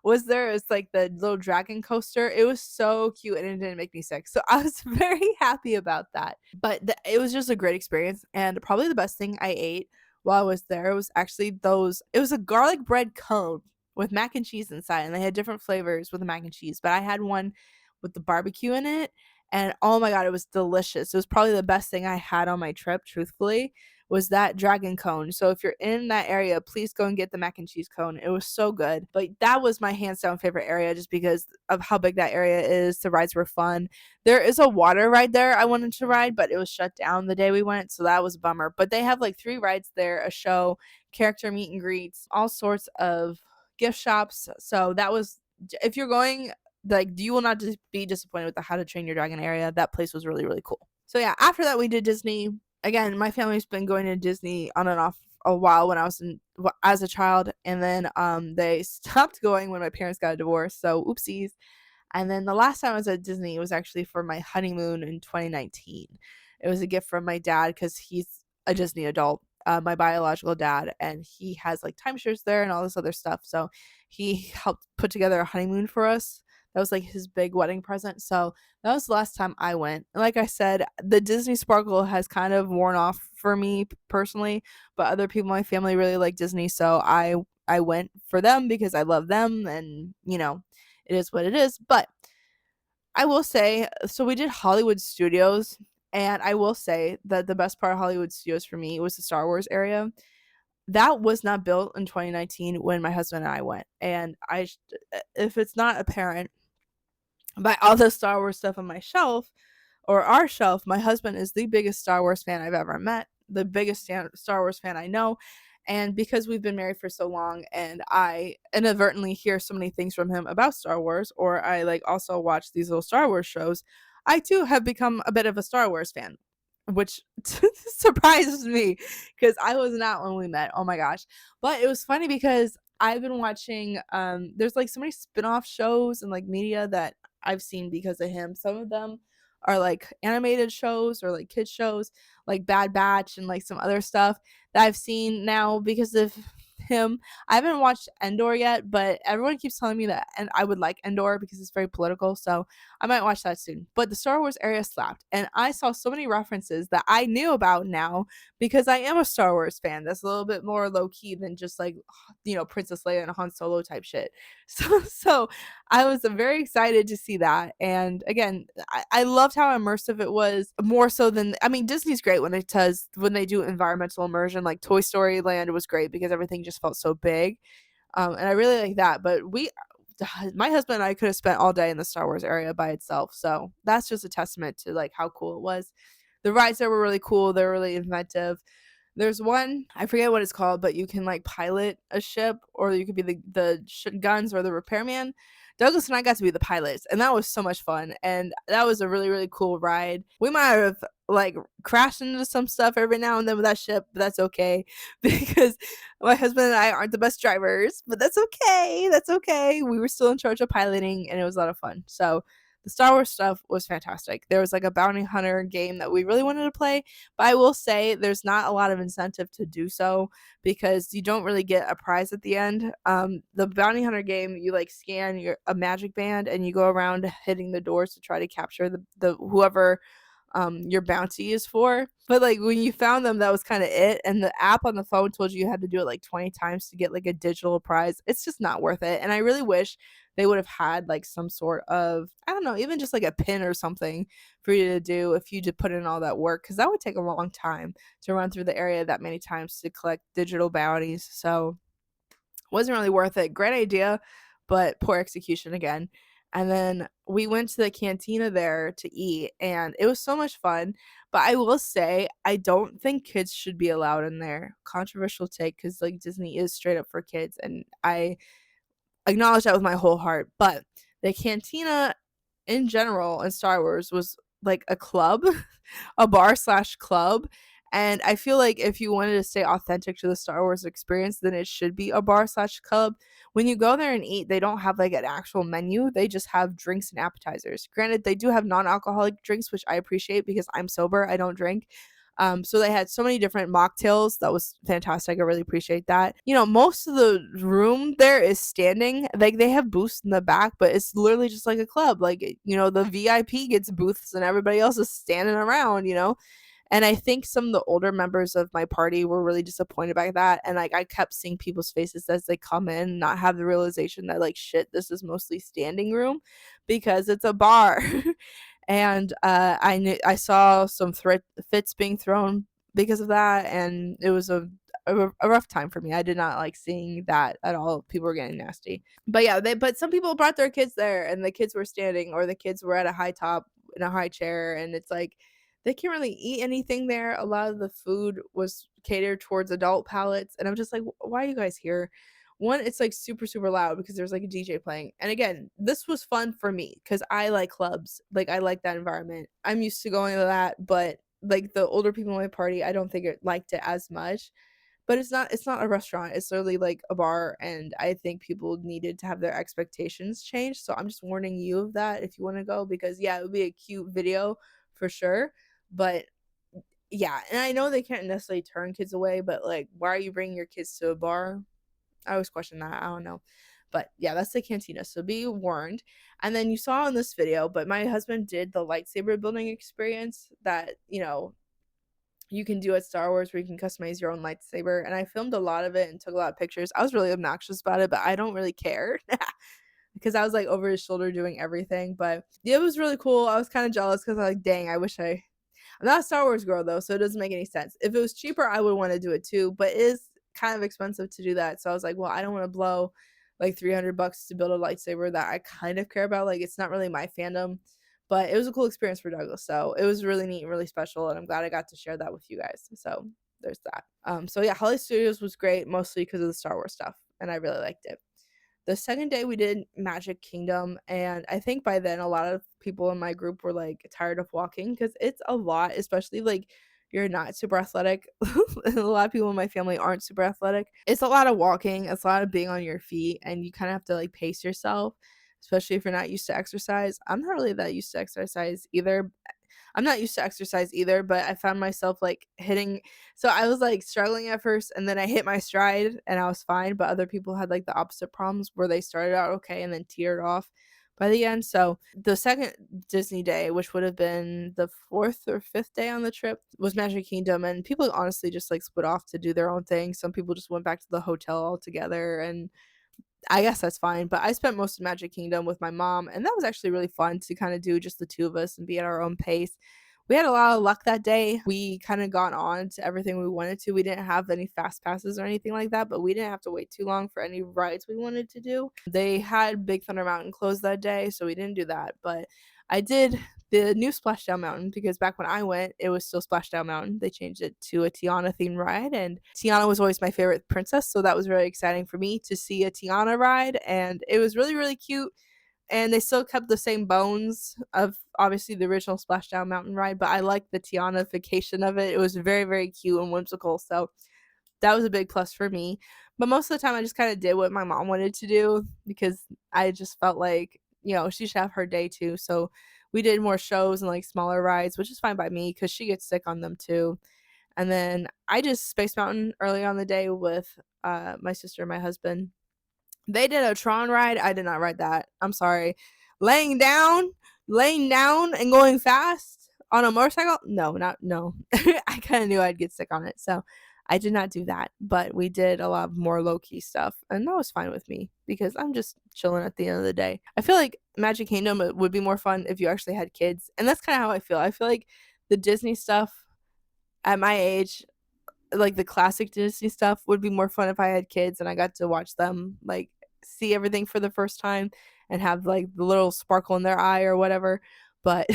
was there. It's like the little dragon coaster. It was so cute and it didn't make me sick. So I was very happy about that. But it was just a great experience. And probably the best thing I ate while I was there. It was actually it was a garlic bread cone with mac and cheese inside, and they had different flavors with the mac and cheese, but I had one with the barbecue in it, and oh my god, it was delicious. It was probably the best thing I had on my trip, truthfully, was that dragon cone. So if you're in that area, please go and get the mac and cheese cone. It was so good. But that was my hands down favorite area just because of how big that area is. The rides were fun. There is a water ride there I wanted to ride, but it was shut down the day we went, so that was a bummer. But they have like 3 rides there, a show, character meet and greets, all sorts of gift shops. So that was, if you're going, like, you will not just be disappointed with the How to Train Your Dragon area. That place was really, really cool. So yeah, after that we did Disney. Again, my family's been going to Disney on and off a while when I was as a child, and then they stopped going when my parents got a divorce. So oopsies. And then the last time I was at Disney was actually for my honeymoon in 2019. It was a gift from my dad because he's a Disney adult, my biological dad, and he has like timeshares there and all this other stuff. So he helped put together a honeymoon for us. That was like his big wedding present. So that was the last time I went. And like I said, the Disney sparkle has kind of worn off for me personally, but other people in my family really like Disney. So I went for them because I love them, and it is what it is. But I will say, so we did Hollywood Studios, and I will say that the best part of Hollywood Studios for me was the Star Wars area. That was not built in 2019 when my husband and I went. And if it's not apparent by all the Star Wars stuff on my shelf or our shelf, my husband is the biggest Star Wars fan I've ever met, the biggest Star Wars fan I know. And because we've been married for so long and I inadvertently hear so many things from him about Star Wars, or I like also watch these little Star Wars shows, I too have become a bit of a Star Wars fan, which surprises me because I was not when we met. Oh my gosh. But it was funny because I've been watching there's like so many spin-off shows and like media that I've seen because of him. Some of them are like animated shows or like kids shows like Bad Batch and like some other stuff that I've seen now because of him. I haven't watched Endor yet, but everyone keeps telling me that, and I would like Endor because it's very political, so I might watch that soon. But the Star Wars area slapped, and I saw so many references that I knew about now because I am a Star Wars fan. That's a little bit more low key than just like Princess Leia and Han Solo type shit. So I was very excited to see that, and again, I loved how immersive it was. More so than, I mean, Disney's great when they do environmental immersion. Like Toy Story Land was great because everything just felt so big, and I really like that. But my husband and I could have spent all day in the Star Wars area by itself. So that's just a testament to like how cool it was. The rides there were really cool. They're really inventive. There's one, I forget what it's called, but you can like pilot a ship, or you could be the guns or the repairman. Douglas and I got to be the pilots, and that was so much fun. And that was a really, really cool ride. We might have like crashed into some stuff every now and then with that ship, but that's okay because my husband and I aren't the best drivers, but that's okay. That's okay. We were still in charge of piloting, and it was a lot of fun. So the Star Wars stuff was fantastic. There was like a bounty hunter game that we really wanted to play, but I will say there's not a lot of incentive to do so because you don't really get a prize at the end. The bounty hunter game, you like scan a magic band and you go around hitting the doors to try to capture the whoever your bounty is for. But like when you found them, that was kind of it. And the app on the phone told you had to do it like 20 times to get like a digital prize. It's just not worth it. And I really wish they would have had like some sort of, I don't know, even just like a pin or something for you to do if you did put in all that work, because that would take a long time to run through the area that many times to collect digital bounties. So wasn't really worth it. Great idea, but poor execution again. And then we went to the cantina there to eat, and it was so much fun. But I will say, I don't think kids should be allowed in there. Controversial take, because like Disney is straight up for kids, and I acknowledge that with my whole heart. But the cantina in general in Star Wars was like a club, a bar slash club. And I feel like if you wanted to stay authentic to the Star Wars experience, then it should be a bar slash club. When you go there and eat, they don't have like an actual menu. They just have drinks and appetizers. Granted, they do have non-alcoholic drinks, which I appreciate because I'm sober. I don't drink. So they had so many different mocktails. That was fantastic. I really appreciate that. Most of the room there is standing. Like they have booths in the back, but it's literally just like a club. Like, the VIP gets booths and everybody else is standing around, And I think some of the older members of my party were really disappointed by that. And like I kept seeing people's faces as they come in, not have the realization that like shit, this is mostly standing room because it's a bar. And I saw some fits being thrown because of that, and it was a rough time for me. I did not like seeing that at all. People were getting nasty. But yeah, but some people brought their kids there, and the kids were standing, or the kids were at a high top in a high chair, and it's like they can't really eat anything there. A lot of the food was catered towards adult palates, and I'm just like, why are you guys here? One, it's like super super loud because there's like a DJ playing. And again, this was fun for me because I like clubs. Like I like that environment. I'm used to going to that, but like the older people in my party, I don't think it liked it as much. But it's not a restaurant. It's literally like a bar, and I think people needed to have their expectations changed. So I'm just warning you of that if you want to go, because yeah, it would be a cute video for sure. But yeah, and I know they can't necessarily turn kids away, but like why are you bringing your kids to a bar? I always question that. I don't know. But yeah, that's the cantina. So be warned. And then you saw in this video, but my husband did the lightsaber building experience that, you can do at Star Wars where you can customize your own lightsaber. And I filmed a lot of it and took a lot of pictures. I was really obnoxious about it, but I don't really care because I was like over his shoulder doing everything. But yeah, it was really cool. I was kind of jealous because I was like, dang, I'm not a Star Wars girl though, so it doesn't make any sense. If it was cheaper, I would want to do it too, but it is kind of expensive to do that. So I was like, well, I don't want to blow like $300 to build a lightsaber that I kind of care about. Like it's not really my fandom, but it was a cool experience for Douglas. So it was really neat and really special, and I'm glad I got to share that with you guys. So there's that. So yeah, Holly Studios was great mostly because of the Star Wars stuff, and I really liked it. The second day we did Magic Kingdom, and I think by then a lot of people in my group were like tired of walking because it's a lot, especially like you're not super athletic. And a lot of people in my family aren't super athletic. It's a lot of walking, it's a lot of being on your feet, and you kind of have to like pace yourself, especially if you're not used to exercise. I'm not really that used to exercise either. I'm not used to exercise either, but I found myself like hitting. So I was like struggling at first, and then I hit my stride and I was fine. But other people had like the opposite problems where they started out okay and then teetered off by the end. So the second Disney day, which would have been the fourth or fifth day on the trip, was Magic Kingdom. And people honestly just like split off to do their own thing. Some people just went back to the hotel altogether, and I guess that's fine, but I spent most of Magic Kingdom with my mom, and that was actually really fun to kind of do just the two of us and be at our own pace. We had a lot of luck that day. We kind of got on to everything we wanted to. We didn't have any fast passes or anything like that, but we didn't have to wait too long for any rides we wanted to do. They had Big Thunder Mountain closed that day, so we didn't do that, but I did the new Splashdown Mountain because back when I went, it was still Splashdown Mountain. They changed it to a Tiana themed ride, and Tiana was always my favorite princess, so that was really exciting for me to see a Tiana ride, and it was really, really cute. And they still kept the same bones of obviously the original Splashdown Mountain ride, but I liked the Tianification of it. It was very, very cute and whimsical, so that was a big plus for me. But most of the time, I just kind of did what my mom wanted to do because I just felt like, she should have her day too. So we did more shows and like smaller rides, which is fine by me because she gets sick on them too. And then I just Space Mountain early on the day with my sister and my husband. They did a Tron ride. I did not ride that. I'm sorry. Laying down and going fast on a motorcycle? No. I kind of knew I'd get sick on it. So I did not do that. But we did a lot of more low key stuff. And that was fine with me because I'm just chilling at the end of the day. I feel like Magic Kingdom would be more fun if you actually had kids. And that's kind of how I feel. I feel like the Disney stuff at my age, like the classic Disney stuff, would be more fun if I had kids and I got to watch them like see everything for the first time and have like the little sparkle in their eye or whatever. But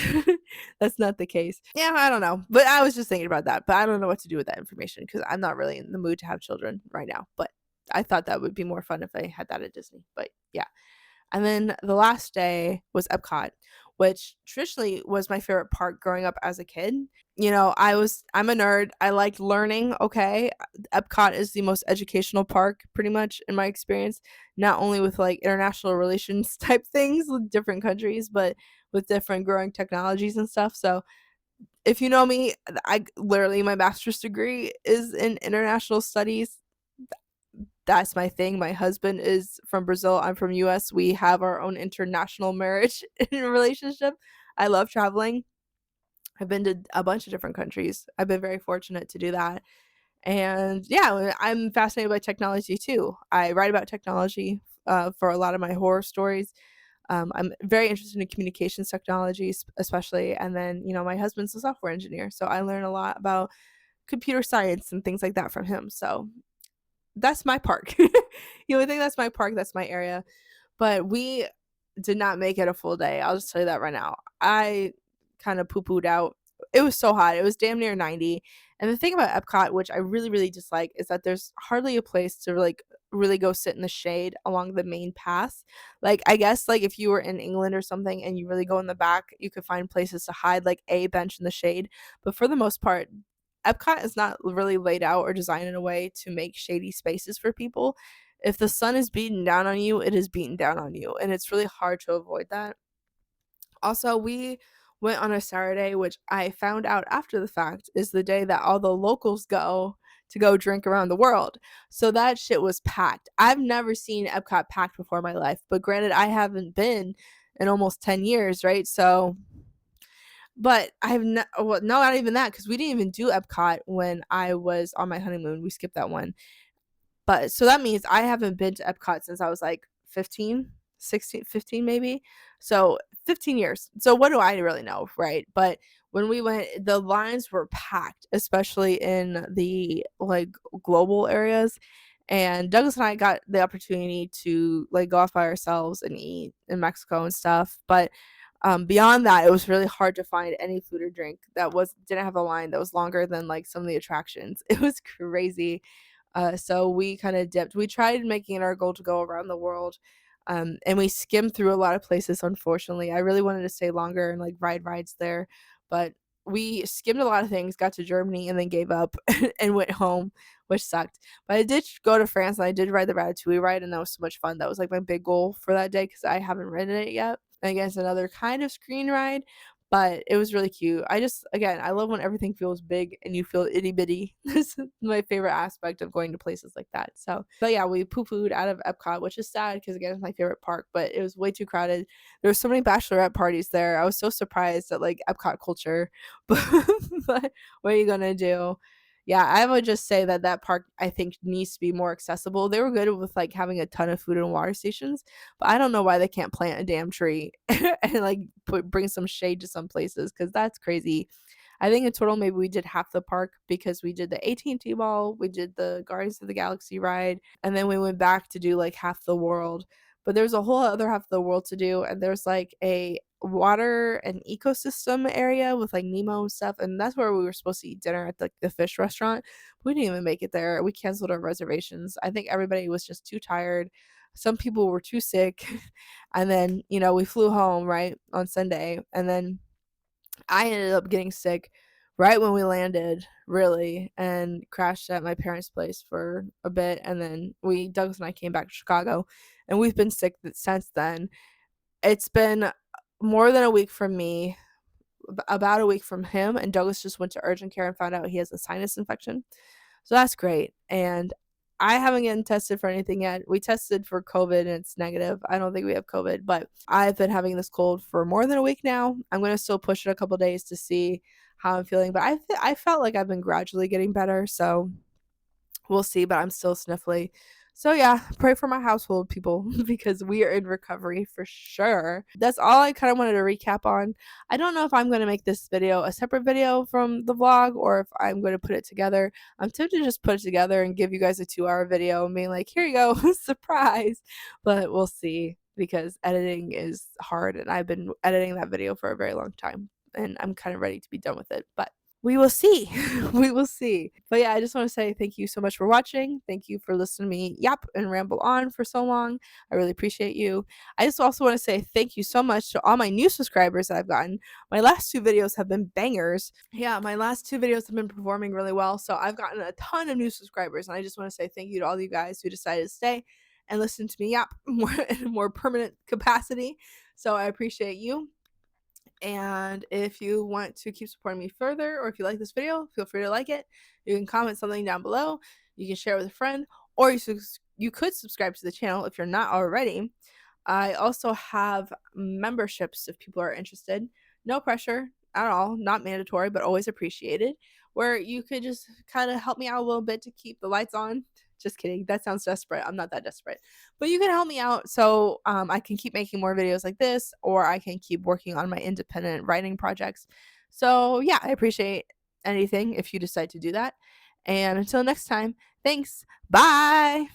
that's not the case. Yeah, I don't know. But I was just thinking about that. But I don't know what to do with that information because I'm not really in the mood to have children right now. But I thought that would be more fun if I had that at Disney. But yeah. And then the last day was Epcot, which traditionally was my favorite park growing up as a kid. I'm a nerd. I like learning. Okay. Epcot is the most educational park pretty much in my experience, not only with like international relations type things with different countries, but with different growing technologies and stuff. So if you know me, I literally my master's degree is in international studies. That's my thing. My husband is from Brazil. I'm from US. We have our own international marriage and relationship. I love traveling. I've been to a bunch of different countries. I've been very fortunate to do that. And yeah, I'm fascinated by technology too. I write about technology for a lot of my horror stories. I'm very interested in communications technologies, especially. And then, my husband's a software engineer. So I learn a lot about computer science and things like that from him. So that's my park. You would think that's my park, that's my area. But we did not make it a full day. I'll just tell you that right now. I kind of poo-pooed out. It was so hot. It was damn near 90. And the thing about Epcot, which I really, really dislike, is that there's hardly a place to like really go sit in the shade along the main path. Like I guess like if you were in England or something and you really go in the back, you could find places to hide like a bench in the shade. But for the most part, Epcot is not really laid out or designed in a way to make shady spaces for people. If the sun is beating down on you, it is beating down on you, and it's really hard to avoid that. Also, we went on a Saturday, which I found out after the fact is the day that all the locals go to go drink around the world. So that shit was packed. I've never seen Epcot packed before in my life, but granted, I haven't been in almost 10 years, right? So, but I've well, no, not even that, because we didn't even do Epcot when I was on my honeymoon. We skipped that one. But so that means I haven't been to Epcot since I was like 15, 16, 15 maybe. So 15 years. So what do I really know, right? But when we went, the lines were packed, especially in the like global areas. And Douglas and I got the opportunity to like go off by ourselves and eat in Mexico and stuff. But beyond that, it was really hard to find any food or drink that didn't have a line that was longer than like some of the attractions. It was crazy. So we kind of dipped. We tried making it our goal to go around the world. And we skimmed through a lot of places, unfortunately. I really wanted to stay longer and like ride rides there, but we skimmed a lot of things, got to Germany, and then gave up and went home, which sucked. But I did go to France and I did ride the Ratatouille ride, and that was so much fun. That was like my big goal for that day because I haven't ridden it yet. And again, it's another kind of screen ride, but it was really cute. Again, I love when everything feels big and you feel itty bitty. This is my favorite aspect of going to places like that. So, but yeah, we poo-pooed out of Epcot, which is sad because again, it's my favorite park, but it was way too crowded. There were so many bachelorette parties there. I was so surprised at like Epcot culture, but what are you gonna do? Yeah, I would just say that that park I think needs to be more accessible. They were good with like having a ton of food and water stations, but I don't know why they can't plant a damn tree and like bring some shade to some places because that's crazy. I think in total maybe we did half the park because we did the AT&T ball, we did the Guardians of the Galaxy ride, and then we went back to do like half the world. But there's a whole other half of the world to do, and there's like a water and ecosystem area with like Nemo and stuff, and that's where we were supposed to eat dinner at the fish restaurant. We didn't even make it there. We canceled our reservations. I think everybody was just too tired. Some people were too sick. And then, we flew home right on Sunday, and then I ended up getting sick right when we landed, really, and crashed at my parents' place for a bit. And then Douglas and I came back to Chicago, and we've been sick since then. It's been more than a week from me, about a week from him, and Douglas just went to urgent care and found out he has a sinus infection. So that's great. And I haven't gotten tested for anything yet. We tested for COVID and it's negative. I don't think we have COVID, but I've been having this cold for more than a week now. I'm going to still push it a couple days to see how I'm feeling, but I felt like I've been gradually getting better. So we'll see, but I'm still sniffly. So yeah, pray for my household, people, because we are in recovery for sure. That's all I kind of wanted to recap on. I don't know if I'm going to make this video a separate video from the vlog or if I'm going to put it together. I'm tempted to just put it together and give you guys a 2-hour video and being like, here you go, surprise. But we'll see because editing is hard and I've been editing that video for a very long time and I'm kind of ready to be done with it. But we will see. We will see. But yeah, I just want to say thank you so much for watching. Thank you for listening to me yap and ramble on for so long. I really appreciate you. I just also want to say thank you so much to all my new subscribers that I've gotten. My last 2 videos have been bangers. Yeah, my last 2 videos have been performing really well. So I've gotten a ton of new subscribers. And I just want to say thank you to all you guys who decided to stay and listen to me yap more in a more permanent capacity. So I appreciate you. And if you want to keep supporting me further, or if you like this video, feel free to like it. You can comment something down below. You can share it with a friend, or you could subscribe to the channel if you're not already. I also have memberships if people are interested. No pressure. at all, not mandatory, but always appreciated, where you could just kind of help me out a little bit to keep the lights on. Just kidding. That sounds desperate. I'm not that desperate. But you can help me out so I can keep making more videos like this, or I can keep working on my independent writing projects. So, yeah, I appreciate anything if you decide to do that. And until next time, thanks. Bye.